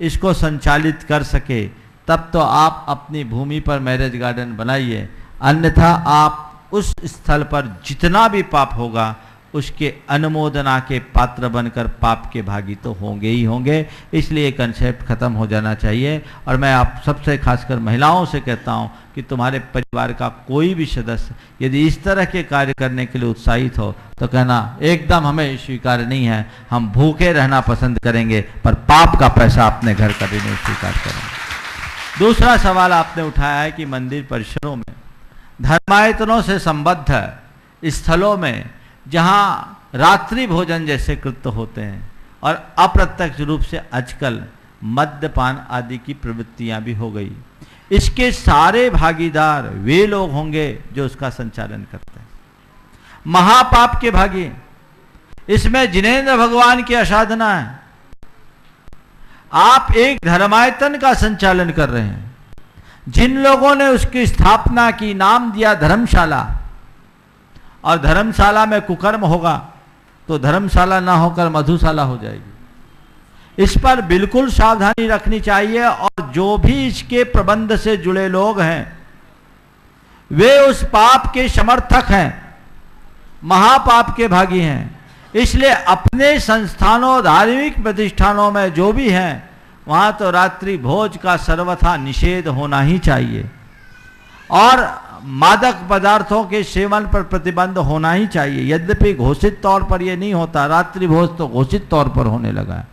इसको संचालित कर सके तब तो आप अपनी भूमि पर मैरिज गार्डन बनाइए, अन्यथा आप उस स्थल पर जितना भी पाप होगा उसके अनुमोदना के पात्र बनकर पाप के भागी तो होंगे ही होंगे। इसलिए कंसेप्ट खत्म हो जाना चाहिए। और मैं आप सबसे खासकर महिलाओं से कहता हूं कि तुम्हारे परिवार का कोई भी सदस्य यदि इस तरह के कार्य करने के लिए उत्साहित हो तो कहना एकदम हमें स्वीकार नहीं है, हम भूखे रहना पसंद करेंगे पर पाप का पैसा अपने घर कभी नहीं स्वीकार करेंगे। दूसरा सवाल आपने उठाया है कि मंदिर परिसरों में धर्मायतनों से संबद्ध स्थलों में जहाँ रात्रि भोजन जैसे कृत्य होते हैं और अप्रत्यक्ष रूप से आजकल मद्यपान आदि की प्रवृत्तियां भी हो गई, इसके सारे भागीदार वे लोग होंगे जो उसका संचालन करते हैं, महापाप के भागी। इसमें जिनेंद्र भगवान की आराधना है। आप एक धर्मायतन का संचालन कर रहे हैं, जिन लोगों ने उसकी स्थापना की, नाम दिया धर्मशाला, और धर्मशाला में कुकर्म होगा तो धर्मशाला ना होकर मधुशाला हो जाएगी। इस पर बिल्कुल सावधानी रखनी चाहिए। और जो भी इसके प्रबंध से जुड़े लोग हैं वे उस पाप के समर्थक हैं, महापाप के भागी हैं। इसलिए अपने संस्थानों, धार्मिक प्रतिष्ठानों में जो भी हैं वहां तो रात्रि भोज का सर्वथा निषेध होना ही चाहिए और मादक पदार्थों के सेवन पर प्रतिबंध होना ही चाहिए। यद्यपि घोषित तौर पर यह नहीं होता, रात्रि भोज तो घोषित तौर पर होने लगा है।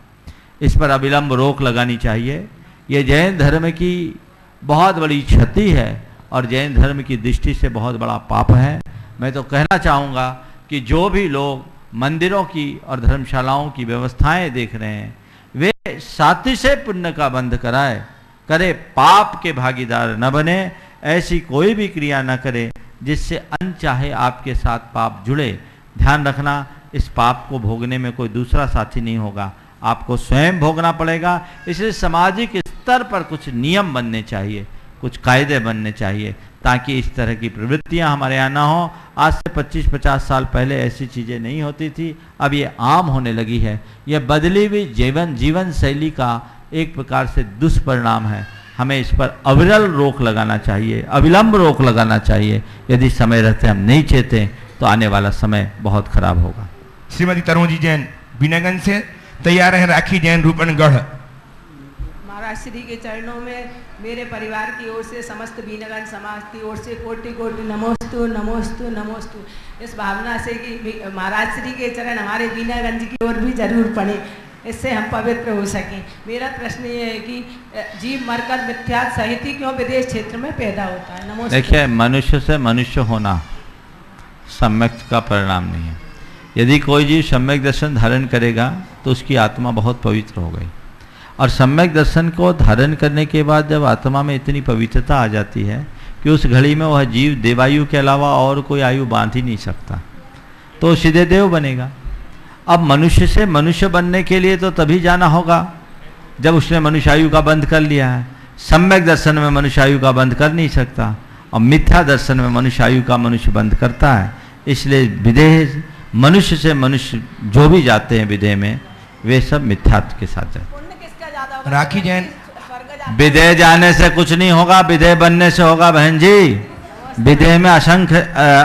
इस पर अविलंब रोक लगानी चाहिए। ये जैन धर्म की बहुत बड़ी क्षति है और जैन धर्म की दृष्टि से बहुत बड़ा पाप है। मैं तो कहना चाहूँगा कि जो भी लोग मंदिरों की और धर्मशालाओं की व्यवस्थाएं देख रहे हैं वे साथी से पुण्य का बंध कराए, करे पाप के भागीदार न बने, ऐसी कोई भी क्रिया न करे जिससे अनचाहे आपके साथ पाप जुड़े। ध्यान रखना, इस पाप को भोगने में कोई दूसरा साथी नहीं होगा, आपको स्वयं भोगना पड़ेगा। इसलिए सामाजिक स्तर पर कुछ नियम बनने चाहिए, कुछ कायदे बनने चाहिए, ताकि इस तरह की प्रवृत्तियां हमारे यहाँ ना हो। आज से 25-50 साल पहले ऐसी चीज़ें नहीं होती थी, अब ये आम होने लगी है। यह बदली हुई जीवन शैली का एक प्रकार से दुष्परिणाम है। हमें इस पर अविरल रोक लगाना चाहिए, अविलंब रोक लगाना चाहिए। यदि समय रहते हम नहीं चेते तो आने वाला समय बहुत खराब होगा। श्रीमती तरुणी जैन बीनागंज से तैयार हैं राखी जैन रूपनगढ़। महाराज श्री के चरणों में मेरे परिवार की ओर से, समस्त बीनागंज समाज की ओर से कोटि कोटि नमोस्तु नमोस्तु नमोस्तु। इस भावना से कि महाराज श्री के चरण हमारे बीनागंज की ओर भी जरूर पड़े, इससे हम पवित्र हो सकें। मेरा प्रश्न ये है कि जीव मरकर मिथ्या सहित ही क्यों विदेश क्षेत्र में पैदा होता है? नमोस्तु। देखिए, मनुष्य से मनुष्य होना सम्यक का परिणाम नहीं है। यदि कोई जीव सम्यक दर्शन धारण करेगा तो उसकी आत्मा बहुत पवित्र हो गई, और सम्यक दर्शन को धारण करने के बाद जब आत्मा में इतनी पवित्रता आ जाती है कि उस घड़ी में वह जीव देवायु के अलावा और कोई आयु बांध ही नहीं सकता, तो सीधे देव बनेगा। अब मनुष्य से मनुष्य बनने के लिए तो तभी जाना होगा जब उसने मनुष्य आयु का बंध कर लिया है। सम्यक दर्शन में मनुष्य आयु का बंध कर नहीं सकता, और मिथ्या दर्शन में मनुष्य आयु का मनुष्य बंध करता है। इसलिए विदेह मनुष्य से मनुष्य जो भी जाते हैं विदेह में, वे सब मिथ्यात्व के साथ जाते हैं। राखी जैन विदेह जाने से कुछ नहीं होगा, विदेह बनने से होगा बहन जी। विदेह में असंख्य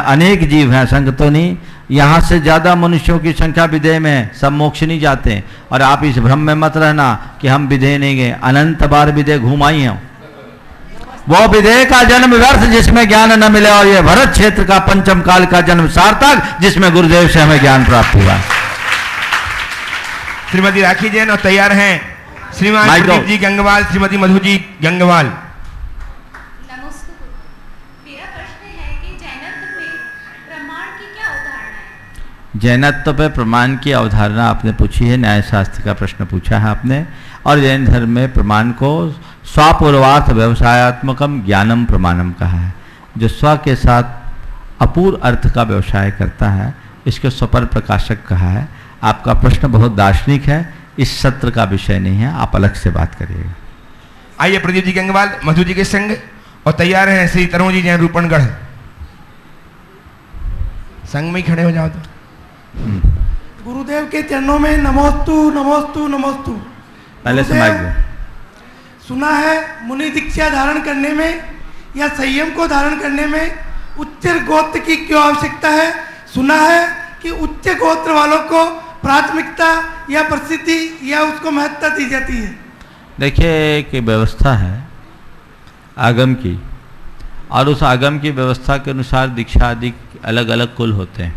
अनेक जीव हैं, असंख्य तो नहीं, यहाँ से ज्यादा मनुष्यों की संख्या विदेह में है, सब मोक्ष नहीं जाते हैं। और आप इस भ्रम में मत रहना कि हम विदेह नहीं गए, अनंत बार विदेह घुमाई हैं। वो विदेह का जन्म व्यर्थ जिसमें ज्ञान न मिले, और ये भरत क्षेत्र का पंचम काल का जन्म सार्थक जिसमें गुरुदेव से हमें ज्ञान प्राप्त हुआ। श्रीमती राखी जैन और तैयार हैं श्रीमान प्रदीप जी गंगवाल, श्रीमती मधु जी गंगवाल। नमस्ते। मेरा प्रश्न है कि जैनत्व में प्रमाण की क्या अवधारणा है? जैनत्व पे प्रमाण की अवधारणा आपने पूछी है, न्याय शास्त्र का प्रश्न पूछा है आपने। और जैन धर्म में प्रमाण को स्वपूर्वार्थ व्यवसायात्मकम ज्ञानम प्रमाणम कहा है, जो स्व के साथ अपूर्व अर्थ का व्यवसाय करता है, इसके स्वपर प्रकाशक कहा है। आपका प्रश्न बहुत दार्शनिक है, इस सत्र का विषय नहीं है, आप अलग से बात करिएगा। आइए प्रदीप जी गंगवाल मधु जी के संग, और तैयार हैं श्री तरुणी जैन रूपनगढ़। संग में ही खड़े हो जाओ तो। गुरुदेव के चरणों में नमोस्तु नमोस्तु नमोस्तु। पहले समाज में सुना है मुनि दीक्षा धारण करने में या संयम को धारण करने में उच्च गोत्र की क्यों आवश्यकता है? सुना है कि उच्च गोत्र वालों को प्राथमिकता या प्रसिद्धि या उसको महत्ता दी जाती है। देखिए, एक व्यवस्था है आगम की, और उस आगम की व्यवस्था के अनुसार दीक्षा आदि अलग अलग कुल होते हैं।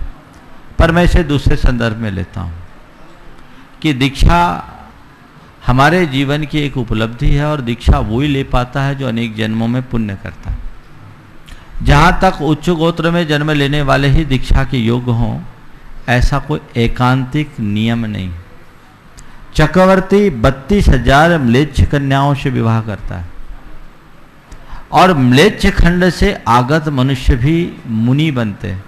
पर मैं इसे दूसरे संदर्भ में लेता हूँ कि दीक्षा हमारे जीवन की एक उपलब्धि है, और दीक्षा वही ले पाता है जो अनेक जन्मों में पुण्य करता है। जहाँ तक उच्च गोत्र में जन्म लेने वाले ही दीक्षा के योग्य हों, ऐसा कोई एकांतिक नियम नहीं। चक्रवर्ती 32,000 म्लेच्छ कन्याओं से विवाह करता है, और म्लेच्छ खंड से आगत मनुष्य भी मुनि बनते हैं।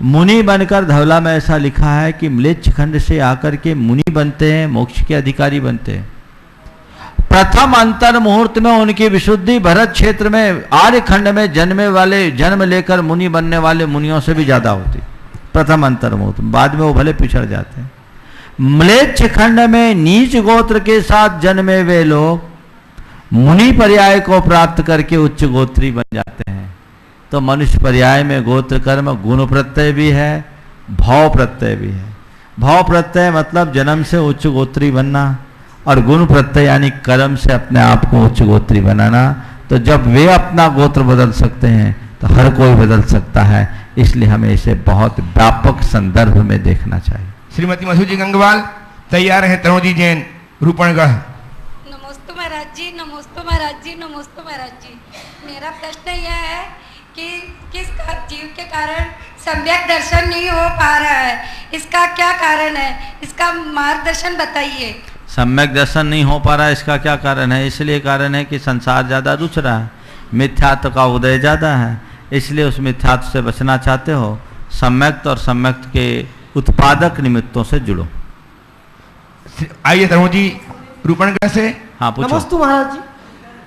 मुनि बनकर धवला में ऐसा लिखा है कि म्लेच्छ खंड से आकर के मुनि बनते हैं, मोक्ष के अधिकारी बनते हैं। प्रथम अंतर मुहूर्त में उनकी विशुद्धि भरत क्षेत्र में आर्य खंड में जन्म लेकर मुनि बनने वाले मुनियों से भी ज्यादा होती, प्रथम अंतर मुहूर्त। बाद में वो भले पिछड़ जाते हैं। म्लेच्छ खंड में नीच गोत्र के साथ जन्मे वे लोग मुनि पर्याय को प्राप्त करके उच्च गोत्री बन जाते हैं। तो मनुष्य पर्याय में गोत्र कर्म गुण प्रत्यय भी है, भाव प्रत्यय भी है। भाव प्रत्यय मतलब जन्म से उच्च गोत्री बनना, और गुण प्रत्यय यानी कर्म से अपने आप को उच्च गोत्री बनाना। तो जब वे अपना गोत्र बदल सकते हैं तो हर कोई बदल सकता है। इसलिए हमें इसे बहुत व्यापक संदर्भ में देखना चाहिए। श्रीमती मधु जी गंगवाल, तैयार हैं तरुणी जैन रूपनगढ़। नमस्ते महाराज जी, नमस्ते महाराज जी, नमस्ते महाराज जी। मेरा प्रश्न यह है कि किस जीव के कारण सम्यक दर्शन नहीं हो पा रहा है, इसका क्या कारण है, इसका मार्गदर्शन बताइए। सम्यक दर्शन नहीं हो पा रहा है, इसका क्या कारण है? इसलिए कारण है कि संसार ज़्यादा रुच रहा है, मिथ्यात्व का उदय ज़्यादा है, इसलिए उस मिथ्यात्व से बचना चाहते हो। सम्यक्त और सम्यक्त के उत्पादक निमित्तों से जुड़ो। आइए तरुण जी रूपनगर से। हाँ पूछो। नमस्ते महाराज जी।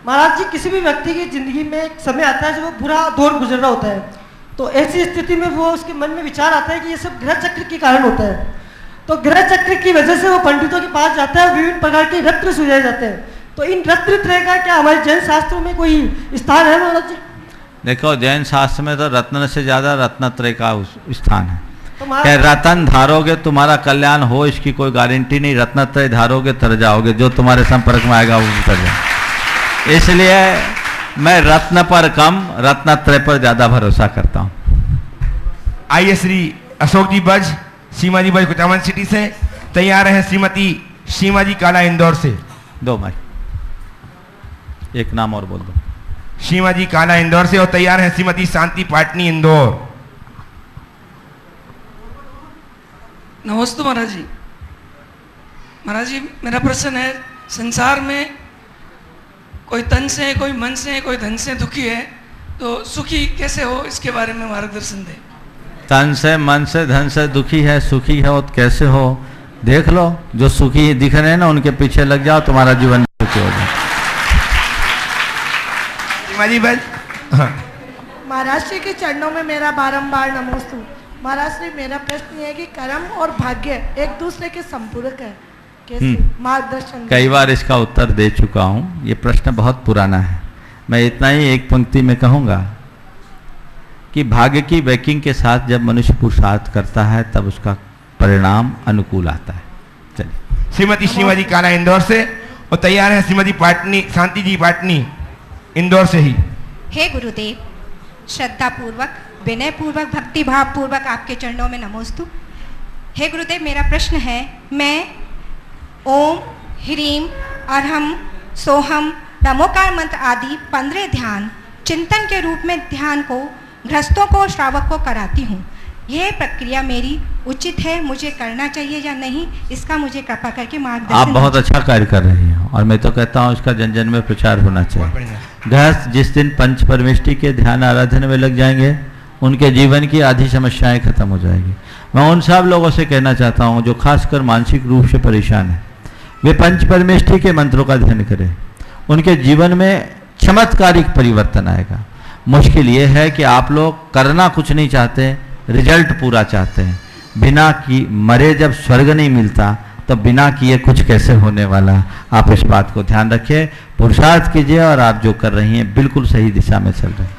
महाराज जी, किसी भी व्यक्ति की जिंदगी में एक समय आता है जब वो बुरा दौर गुजर रहा होता है, तो ऐसी स्थिति में वो उसके मन में विचार आता है कि ये सब ग्रह चक्र के कारण होता है। तो ग्रह चक्र की वजह से वो पंडितों के पास जाता है, विभिन्न प्रकार के रत्न सुझाए जाते हैं। तो इन रत्न त्रय का क्या हमारे जैन शास्त्रों में कोई स्थान है महाराज जी? देखो, जैन शास्त्र में तो रत्न से ज्यादा रत्नत्रय का स्थान है। तो क्या रत्न धारोगे तुम्हारा कल्याण हो, इसकी कोई गारंटी नहीं। रत्नत्रय धारोगे तर जाओगे, जो तुम्हारे संपर्क में आएगा वो उतर जाए। इसलिए मैं रत्न पर कम, रत्नत्रय पर ज्यादा भरोसा करता हूँ। आइए श्री अशोक जी बज, सीमा जी बज कुचामन सिटी से तैयार है। श्रीमती सीमा जी काला इंदौर से। दो भाई, एक नाम और बोल दो। सीमा जी काला इंदौर से और तैयार है श्रीमती शांति पाटनी इंदौर। नमस्ते महाराज जी। महाराज जी, मेरा प्रश्न है, संसार में कोई तन से, कोई मन से, कोई धन से दुखी है, तो सुखी कैसे हो, इसके बारे में मार्गदर्शन दें। तन से, मन से, धन से दुखी है, सुखी है वो कैसे हो? देख लो, जो सुखी दिख रहे हैं ना उनके पीछे लग जाओ, तुम्हारा जीवन सुखी हो जाए। महाराज जी के चरणों में मेरा बारंबार नमोस्तु। महाराज जी, मेरा प्रश्न ये है कि कर्म और भाग्य एक दूसरे के संपूरक है, कैसे मार्गदर्शन? कई बार इसका उत्तर दे चुका हूँ, ये प्रश्न बहुत पुराना है। मैं इतना ही एक पंक्ति में कहूँगा कि भाग्य की बैकिंग के साथ जब मनुष्य पुरुषार्थ करता है तब उसका परिणाम अनुकूल आता है। चलिए। श्रीमती शिवा जी काला इंदौर से और तैयार है श्रीमती पाटनी शांति जी पाटनी इंदौर से ही। हे गुरुदेव, श्रद्धा पूर्वक, विनय पूर्वक, भक्ति भाव पूर्वक आपके चरणों में नमोस्तु। हे गुरुदेव, मेरा प्रश्न है, मैं ओम ह्रीम अरहम सोहम नमोकार मंत्र आदि 15 ध्यान चिंतन के रूप में ध्यान को गृहस्थों को, श्रावक को कराती हूँ। यह प्रक्रिया मेरी उचित है, मुझे करना चाहिए या नहीं, इसका मुझे कृपा करके मार्गदर्शन। आप बहुत अच्छा कार्य कर रही हैं और मैं तो कहता हूँ इसका जन जन में प्रचार होना चाहिए। गृहस्थ जिस दिन पंच परमेष्टि के ध्यान आराधना में लग जाएंगे, उनके जीवन की आधी समस्याएं खत्म हो जाएगी। मैं उन सब लोगों से कहना चाहता हूँ जो खासकर मानसिक रूप से परेशान है, वे पंच परमेष्टि के मंत्रों का ध्यान करें, उनके जीवन में चमत्कारिक परिवर्तन आएगा। मुश्किल ये है कि आप लोग करना कुछ नहीं चाहते, रिजल्ट पूरा चाहते हैं। बिना की मरे जब स्वर्ग नहीं मिलता तो बिना किए कुछ कैसे होने वाला। आप इस बात को ध्यान रखिए, पुरुषार्थ कीजिए और आप जो कर रही हैं बिल्कुल सही दिशा में चल रहे हैं।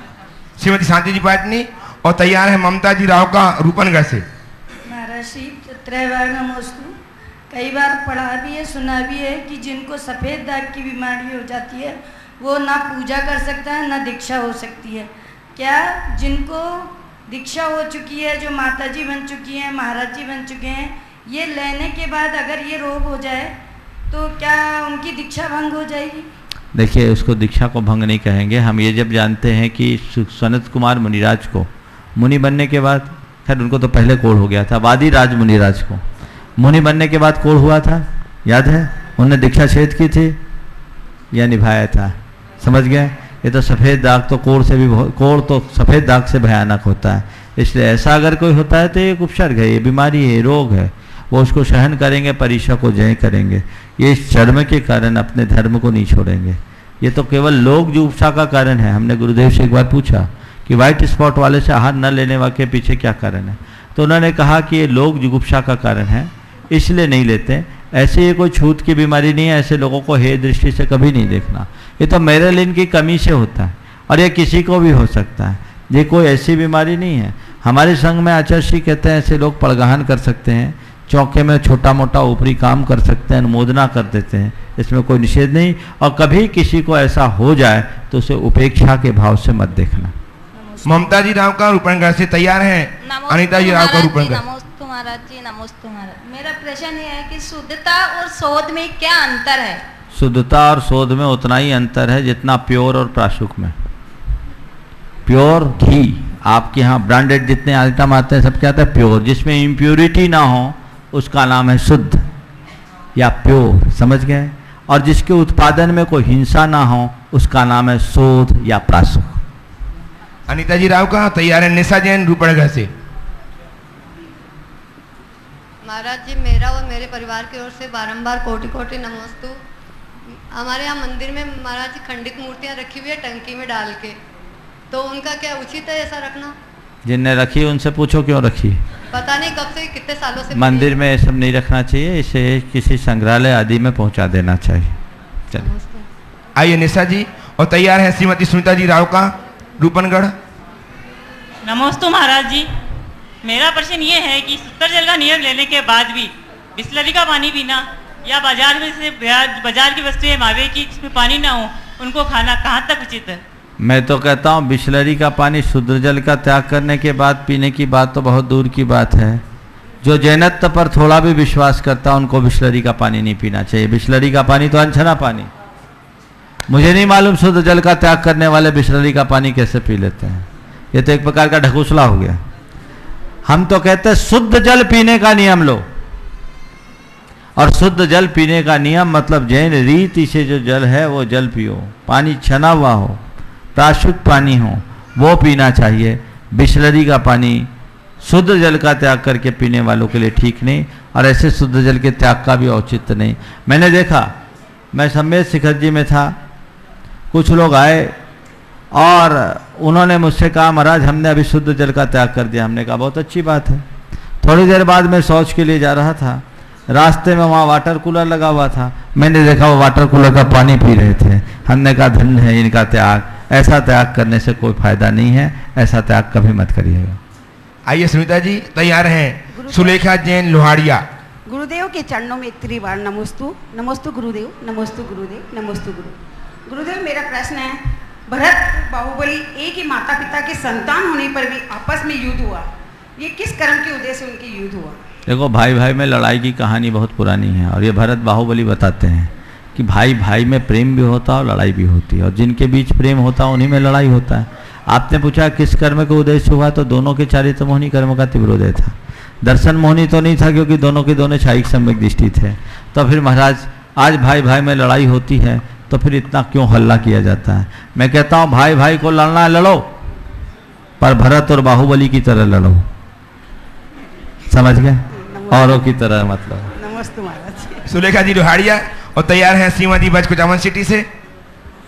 श्रीमती शांति जी पाटनी और तैयार है ममता जी राव का रूपनगर से। महाराज श्री त्रैवार नमोस्तु। कई बार पढ़ा भी है, सुना भी है कि जिनको सफ़ेद दाग की बीमारी हो जाती है वो ना पूजा कर सकता है ना दीक्षा हो सकती है। क्या जिनको दीक्षा हो चुकी है, जो माता जी बन चुकी हैं, महाराज जी बन चुके हैं, ये लेने के बाद अगर ये रोग हो जाए तो क्या उनकी दीक्षा भंग हो जाएगी? देखिए, उसको दीक्षा को भंग नहीं कहेंगे। हम ये जब जानते हैं कि सनत कुमार मुनिराज को मुनि बनने के बाद, खैर उनको तो पहले कोढ़ हो गया था, वादिराज मुनिराज को मुनि बनने के बाद कोढ़ हुआ था, याद है? उन्होंने दीक्षा छेद की थी या निभाया था? समझ गए? ये तो सफ़ेद दाग तो कोढ़ से भी, कोढ़ तो सफ़ेद दाग से भयानक होता है। इसलिए ऐसा अगर कोई होता है तो ये उपसर्ग है, ये बीमारी है, रोग है, वो उसको सहन करेंगे, परीक्षा को जय करेंगे। ये इस जन्म के कारण अपने धर्म को नहीं छोड़ेंगे। ये तो केवल लोग जो उपसा का कारण है। हमने गुरुदेव से एक बार पूछा कि व्हाइट स्पॉट वाले से आहार न लेने वाले के पीछे क्या कारण है, तो उन्होंने कहा कि ये लोग जुगुप्सा का कारण है, इसलिए नहीं लेते। ऐसे ये कोई छूत की बीमारी नहीं है, ऐसे लोगों को हे दृष्टि से कभी नहीं देखना। ये तो मेरेलिन की कमी से होता है और ये किसी को भी हो सकता है, ये कोई ऐसी बीमारी नहीं है। हमारे संघ में आचार्य श्री कहते हैं ऐसे लोग पड़गाहन कर सकते हैं, चौके में छोटा मोटा ऊपरी काम कर सकते हैं, अनुमोदना कर देते हैं, इसमें कोई निषेध नहीं। और कभी किसी को ऐसा हो जाए तो उसे उपेक्षा के भाव से मत देखना। ममता जी राव का रूपनगर से तैयार है अनिता जी राव का रूपनगर। नमोस्तु महाराज जी, नमोस्तु महाराज। मेरा प्रश्न ये है कि शुद्धता और शोध में क्या अंतर है? शुद्धता और शोध में उतना ही अंतर है जितना प्योर और प्राशुक में। प्योर घी, आपके यहाँ ब्रांडेड जितने आइटम आते हैं सब क्या आता है? प्योर, जिसमें इम्प्योरिटी ना हो उसका नाम है शुद्ध या प्योर, समझ गए? और जिसके उत्पादन में कोई हिंसा ना हो उसका नाम है शोध या प्रासुक। अनीता जी राव का तैयार है निशा जैन रूपनगर से। महाराज जी, मेरा और मेरे परिवार की ओर से बारंबार कोटि कोटि नमोस्तु। हमारे यहाँ मंदिर में महाराज जी खंडित मूर्तियाँ रखी हुई है टंकी में डाल के, तो उनका क्या उचित है ऐसा रखना? जिनने रखी उनसे पूछो क्यों रखी। पता नहीं कब से कितने सालों से मंदिर में ये सब नहीं रखना चाहिए, इसे किसी संग्रहालय आदि में पहुंचा देना चाहिए। चलिए आइए निशा जी, और तैयार है श्रीमती सुनीता जी राव का रूपनगढ़। नमोस्तु महाराज जी, मेरा प्रश्न ये है कि शुद्ध जल का नियम लेने के बाद भी बिस्लरी का पानी पीना या बाजार में से बाजार की वस्तुएं मावे की जिसमें पानी ना हो उनको खाना कहाँ तक उचित है? मैं तो कहता हूँ बिस्लरी का पानी शुद्ध जल का त्याग करने के बाद पीने की बात तो बहुत दूर की बात है। जो जैनत्व पर थोड़ा भी विश्वास करता है उनको बिस्लरी का पानी नहीं पीना चाहिए। बिस्लरी का पानी तो अनछना पानी, मुझे नहीं मालूम शुद्ध जल का त्याग करने वाले बिस्लरी का पानी कैसे पी लेते हैं। ये तो एक प्रकार का ढकोसला हो गया। हम तो कहते हैं शुद्ध जल पीने का नियम लो, और शुद्ध जल पीने का नियम मतलब जैन रीति से जो जल है वो जल पियो, पानी छना हुआ हो, प्राशुद्ध पानी हो वो पीना चाहिए। बिस्लरी का पानी शुद्ध जल का त्याग करके पीने वालों के लिए ठीक नहीं, और ऐसे शुद्ध जल के त्याग का भी औचित्य नहीं। मैंने देखा, मैं सम्मेद शिखर जी में था, कुछ लोग आए और उन्होंने मुझसे कहा महाराज हमने अभी शुद्ध जल का त्याग कर दिया। हमने कहा बहुत अच्छी बात है। थोड़ी देर बाद मैं शौच के लिए जा रहा था, रास्ते में वहाँ वाटर कूलर लगा हुआ था, मैंने देखा वो वाटर कूलर का पानी पी रहे थे। हमने कहा धन्य है इनका त्याग, ऐसा त्याग करने से कोई फायदा नहीं है, ऐसा त्याग कभी मत करिएगा। आइए सुनीता जी, तैयार हैं सुलेखा जैन लोहाड़िया। गुरुदेव के चरणों में 3 बार नमोस्तु। नमोस्तु गुरुदेव, नमोस्तु गुरुदेव, नमोस्तु गुरुदेव। मेरा प्रश्न है, भरत बाहुबली एक ही माता पिता के संतान होने पर भी आपस में युद्ध हुआ, ये किस कर्म के उद्देश्य से उनकी युद्ध हुआ? देखो भाई भाई में लड़ाई की कहानी बहुत पुरानी है, और ये भरत बाहुबली बताते हैं कि भाई भाई में प्रेम भी होता है और लड़ाई भी होती है, और जिनके बीच प्रेम होता है उन्हीं में लड़ाई होता है। आपने पूछा किस कर्म के उद्देश्य हुआ, तो दोनों के चारित्र मोहिनी कर्म का तीव्रोदय था। दर्शन मोहिनी तो नहीं था क्योंकि दोनों के दोनों छायिक सम्यक दृष्टि थे। तो फिर महाराज आज भाई भाई में लड़ाई होती है तो फिर इतना क्यों हल्ला किया जाता है? मैं कहता हूँ भाई भाई को लड़ना है लड़ो, पर भरत और बाहुबली की तरह लड़ो, समझ गए? औरों की तरह मतलब। नमस्ते महाराज। सुलेखा जी लोहाड़िया, और तैयार हैं श्रीमती बज कुचामन सिटी से।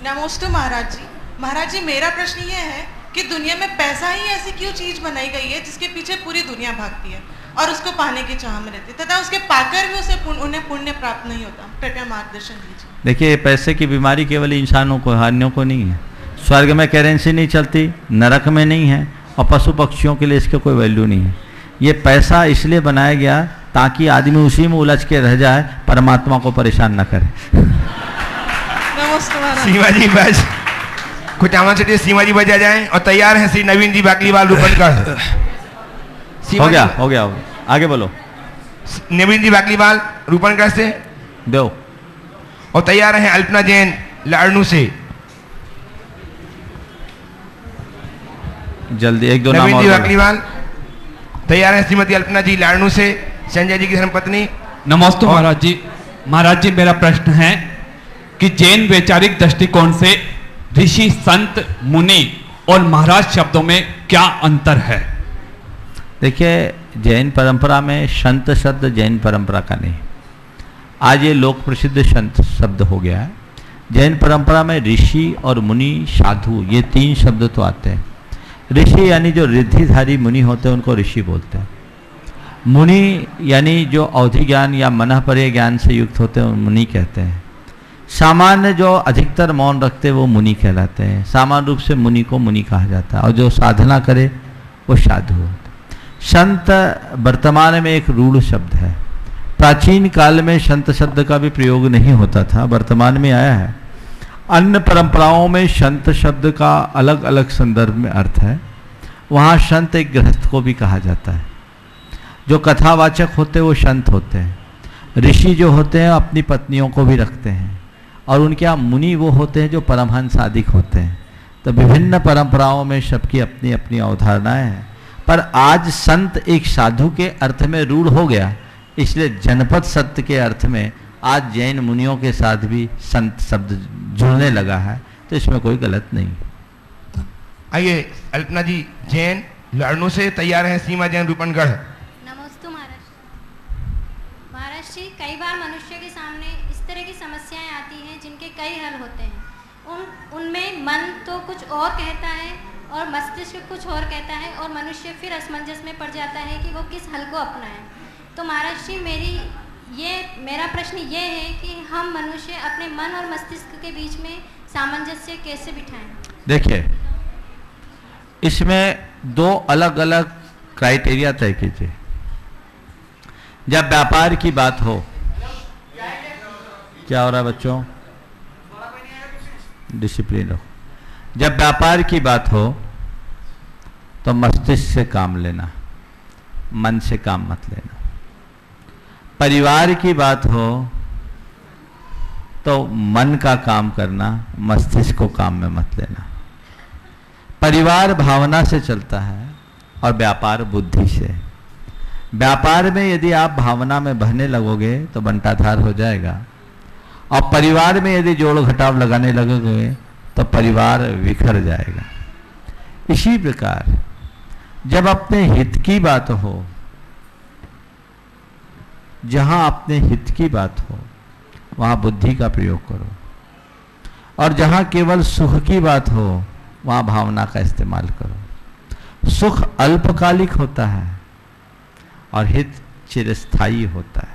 नमोस्तु महाराज जी। महाराज जी, मेरा प्रश्न ये है कि दुनिया में पैसा ही ऐसी क्यों चीज बनाई गई है जिसके पीछे पूरी दुनिया भागती है और उसको पाने की चाह में रहती है, तथा उसके पाकर भी उन्हें पुण्य प्राप्त नहीं होता? कृपया मार्गदर्शन दीजिए। देखिए, पैसे की बीमारी केवल इंसानों को, हानियों को नहीं है। स्वर्ग में करेंसी नहीं चलती, नरक में नहीं है, और पशु पक्षियों के लिए इसके कोई वैल्यू नहीं है। ये पैसा इसलिए बनाया गया ताकि आदमी उसी में उलझ के रह जाए, परमात्मा को परेशान न करे। सीमा जी बस कुचामन सिटी सीमा जी बजा जाए, और तैयार हैं श्री नवीन जी बाकलीवाल रूपनगढ़। हो गया, आगे बोलो। नवीन जी बाकलीवाल रूपनगढ़ से दो, और तैयार हैं अल्पना जैन लाड़नू से। जल्दी एक दो नाम नवीन जी और बाकलीवाल, तैयार हैं श्रीमती अल्पना जी लाड़नू से, संजय जी की धर्मपत्नी। नमस्ते महाराज जी। महाराज जी, मेरा प्रश्न है कि जैन वैचारिक दृष्टिकोण से ऋषि, संत, मुनि और महाराज शब्दों में क्या अंतर है? देखिए, जैन परंपरा में संत शब्द जैन परंपरा का नहीं, आज ये लोक प्रसिद्ध संत शब्द हो गया है। जैन परंपरा में ऋषि और मुनि, साधु, ये 3 शब्द तो आते हैं। ऋषि यानी जो रिद्धिधारी मुनि होते हैं उनको ऋषि बोलते हैं। मुनि यानी जो अवधि ज्ञान या मनःपर्य ज्ञान से युक्त होते हैं मुनि कहते हैं। सामान्य जो अधिकतर मौन रखते हैं वो मुनि कहलाते हैं। सामान्य रूप से मुनि को मुनि कहा जाता है, और जो साधना करे वो साधु होता है। संत वर्तमान में एक रूढ़ शब्द है। प्राचीन काल में संत शब्द का भी प्रयोग नहीं होता था, वर्तमान में आया है। अन्य परंपराओं में संत शब्द का अलग अलग संदर्भ में अर्थ है। वहाँ संत एक गृहस्थ को भी कहा जाता है। जो कथावाचक होते हैं वो संत होते हैं। ऋषि जो होते हैं अपनी पत्नियों को भी रखते हैं, और उनके यहाँ मुनि वो होते हैं जो परमहंस आदिक होते हैं। तो विभिन्न परंपराओं में सबकी अपनी अपनी अवधारणाएं हैं, पर आज संत एक साधु के अर्थ में रूढ़ हो गया, इसलिए जनपद सत्य के अर्थ में आज जैन मुनियों के साथ भी संत शब्द जुड़ने लगा है, तो इसमें कोई गलत नहीं। आइए अल्पना जी जैन लड़नों से तैयार हैं, सीमा जैन रूपनगढ़। नमस्ते महाराज। महाराज जी, कई बार मनुष्य के सामने इस तरह की समस्याएं आती हैं जिनके कई हल होते हैं। उनमें मन तो कुछ और कहता है और मस्तिष्क कुछ और कहता है, और मनुष्य फिर असमंजस में पड़ जाता है कि वो किस हल को अपनाए। तो महाराज जी, मेरा प्रश्न ये है कि हम मनुष्य अपने मन और मस्तिष्क के बीच में सामंजस्य कैसे बिठाएं? देखिए, इसमें दो अलग अलग क्राइटेरिया तय कीजिए। जब व्यापार की बात हो, क्या हो रहा है बच्चों, डिसिप्लिन हो। जब व्यापार की बात हो तो मस्तिष्क से काम लेना, मन से काम मत लेना। परिवार की बात हो तो मन का काम करना, मस्तिष्क को काम में मत लेना। परिवार भावना से चलता है और व्यापार बुद्धि से। व्यापार में यदि आप भावना में बहने लगोगे तो बंटाधार हो जाएगा, और परिवार में यदि जोड़ घटाव लगाने लगोगे तो परिवार बिखर जाएगा। इसी प्रकार जब अपने हित की बात हो, जहां अपने हित की बात हो वहां बुद्धि का प्रयोग करो, और जहां केवल सुख की बात हो वहां भावना का इस्तेमाल करो। सुख अल्पकालिक होता है और हित चिरस्थायी होता है।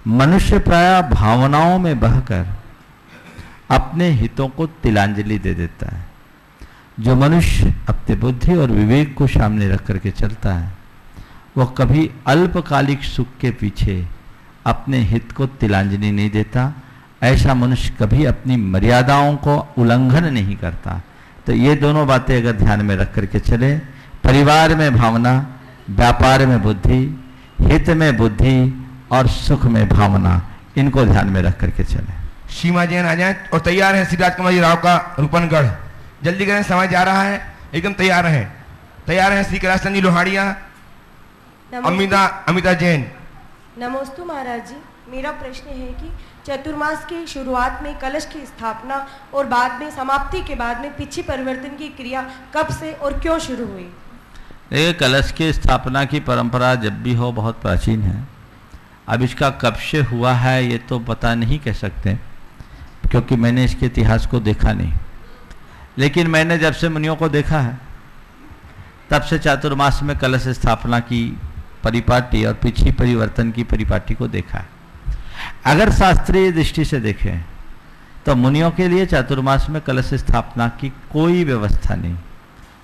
मनुष्य प्रायः भावनाओं में बहकर अपने हितों को तिलांजलि दे देता है। जो मनुष्य अपने बुद्धि और विवेक को सामने रख करके चलता है वह कभी अल्पकालिक सुख के पीछे अपने हित को तिलांजलि नहीं देता। ऐसा मनुष्य कभी अपनी मर्यादाओं को उल्लंघन नहीं करता। तो ये दोनों बातें अगर ध्यान में रख करके चले, परिवार में भावना, व्यापार में बुद्धि, हित में बुद्धि और सुख में भावना, इनको ध्यान में रख करके चले। सीमा जैन आ जाए और तैयार है। श्री राजकुमार जी राव का रूपनगढ़, जल्दी करें, समय जा रहा है, एकदम तैयार है। तैयार है श्री कैलाश जी लोहाड़िया, अमिता जैन। नमोस्तु महाराज जी, मेरा प्रश्न है कि चतुर्मास की शुरुआत में कलश की स्थापना और बाद में समाप्ति के बाद में पिछी परिवर्तन की क्रिया कब से और क्यों शुरू हुई? देखिए, कलश की स्थापना की परंपरा जब भी हो बहुत प्राचीन है। अब इसका कब से हुआ है ये तो पता नहीं कह सकते, क्योंकि मैंने इसके इतिहास को देखा नहीं। लेकिन मैंने जब से मुनियों को देखा है तब से चातुर्मास में कलश स्थापना की परिपाटी और पिछी परिवर्तन की परिपाटी को देखा है। अगर शास्त्रीय दृष्टि से देखें तो मुनियों के लिए चातुर्मास में कलश स्थापना की कोई व्यवस्था नहीं।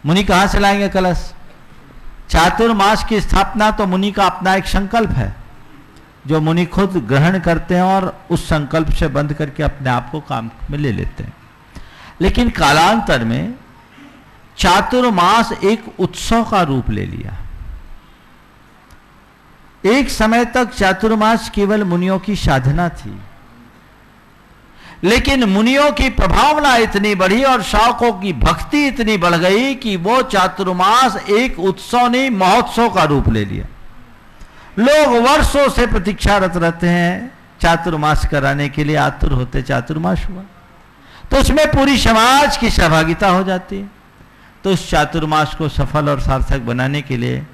मुनि कहाँ से लाएंगे कलश? चातुर्मास की स्थापना तो मुनि का अपना एक संकल्प है जो मुनि खुद ग्रहण करते हैं और उस संकल्प से बंध करके अपने आप को काम में ले लेते हैं। लेकिन कालांतर में चातुर्मास एक उत्सव का रूप ले लिया। एक समय तक चातुर्मास केवल मुनियों की साधना थी, लेकिन मुनियों की प्रभावना इतनी बढ़ी और शावकों की भक्ति इतनी बढ़ गई कि वो चातुर्मास एक उत्सव नहीं महोत्सव का रूप ले लिया। लोग वर्षों से प्रतीक्षारत रहते हैं चातुर्मास कराने के लिए, आतुर होते चातुर्मास हुआ तो उसमें पूरी समाज की सहभागिता हो जाती है। तो उस चातुर्मास को सफल और सार्थक बनाने के लिए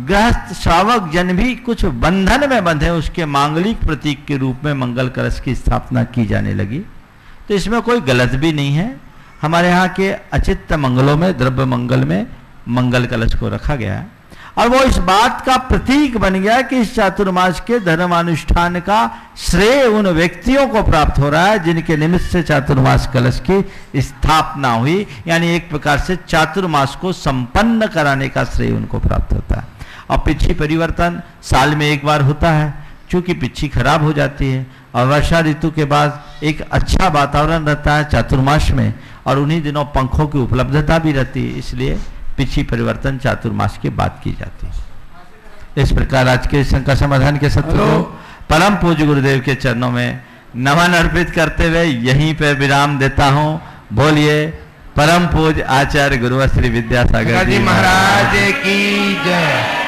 गृहस्थ श्रावक जन भी कुछ बंधन में बंधे उसके मांगलिक प्रतीक के रूप में मंगल कलश की स्थापना की जाने लगी। तो इसमें कोई गलत भी नहीं है। हमारे यहाँ के अचित्त मंगलों में, द्रव्य मंगल में मंगल कलश को रखा गया है और वो इस बात का प्रतीक बन गया कि इस चातुर्मास के धर्मानुष्ठान का श्रेय उन व्यक्तियों को प्राप्त हो रहा है जिनके निमित्त से चातुर्मास कलश की स्थापना हुई। यानी एक प्रकार से चातुर्मास को संपन्न कराने का श्रेय उनको प्राप्त होता है। और पिछी परिवर्तन साल में एक बार होता है, चूंकि पिछी खराब हो जाती है और वर्षा ऋतु के बाद एक अच्छा वातावरण रहता है चातुर्मास में, और उन्हीं दिनों पंखों की उपलब्धता भी रहती है, इसलिए पिछी परिवर्तन चातुर्मास की बात की जाती है। इस प्रकार आज के शंका समाधान के सत्र को परम पूज्य गुरुदेव के चरणों में नमन अर्पित करते हुए यहीं पे विराम देता हूँ। बोलिए परम पूज आचार्य गुरुवर श्री विद्यासागर जी महाराज की जय।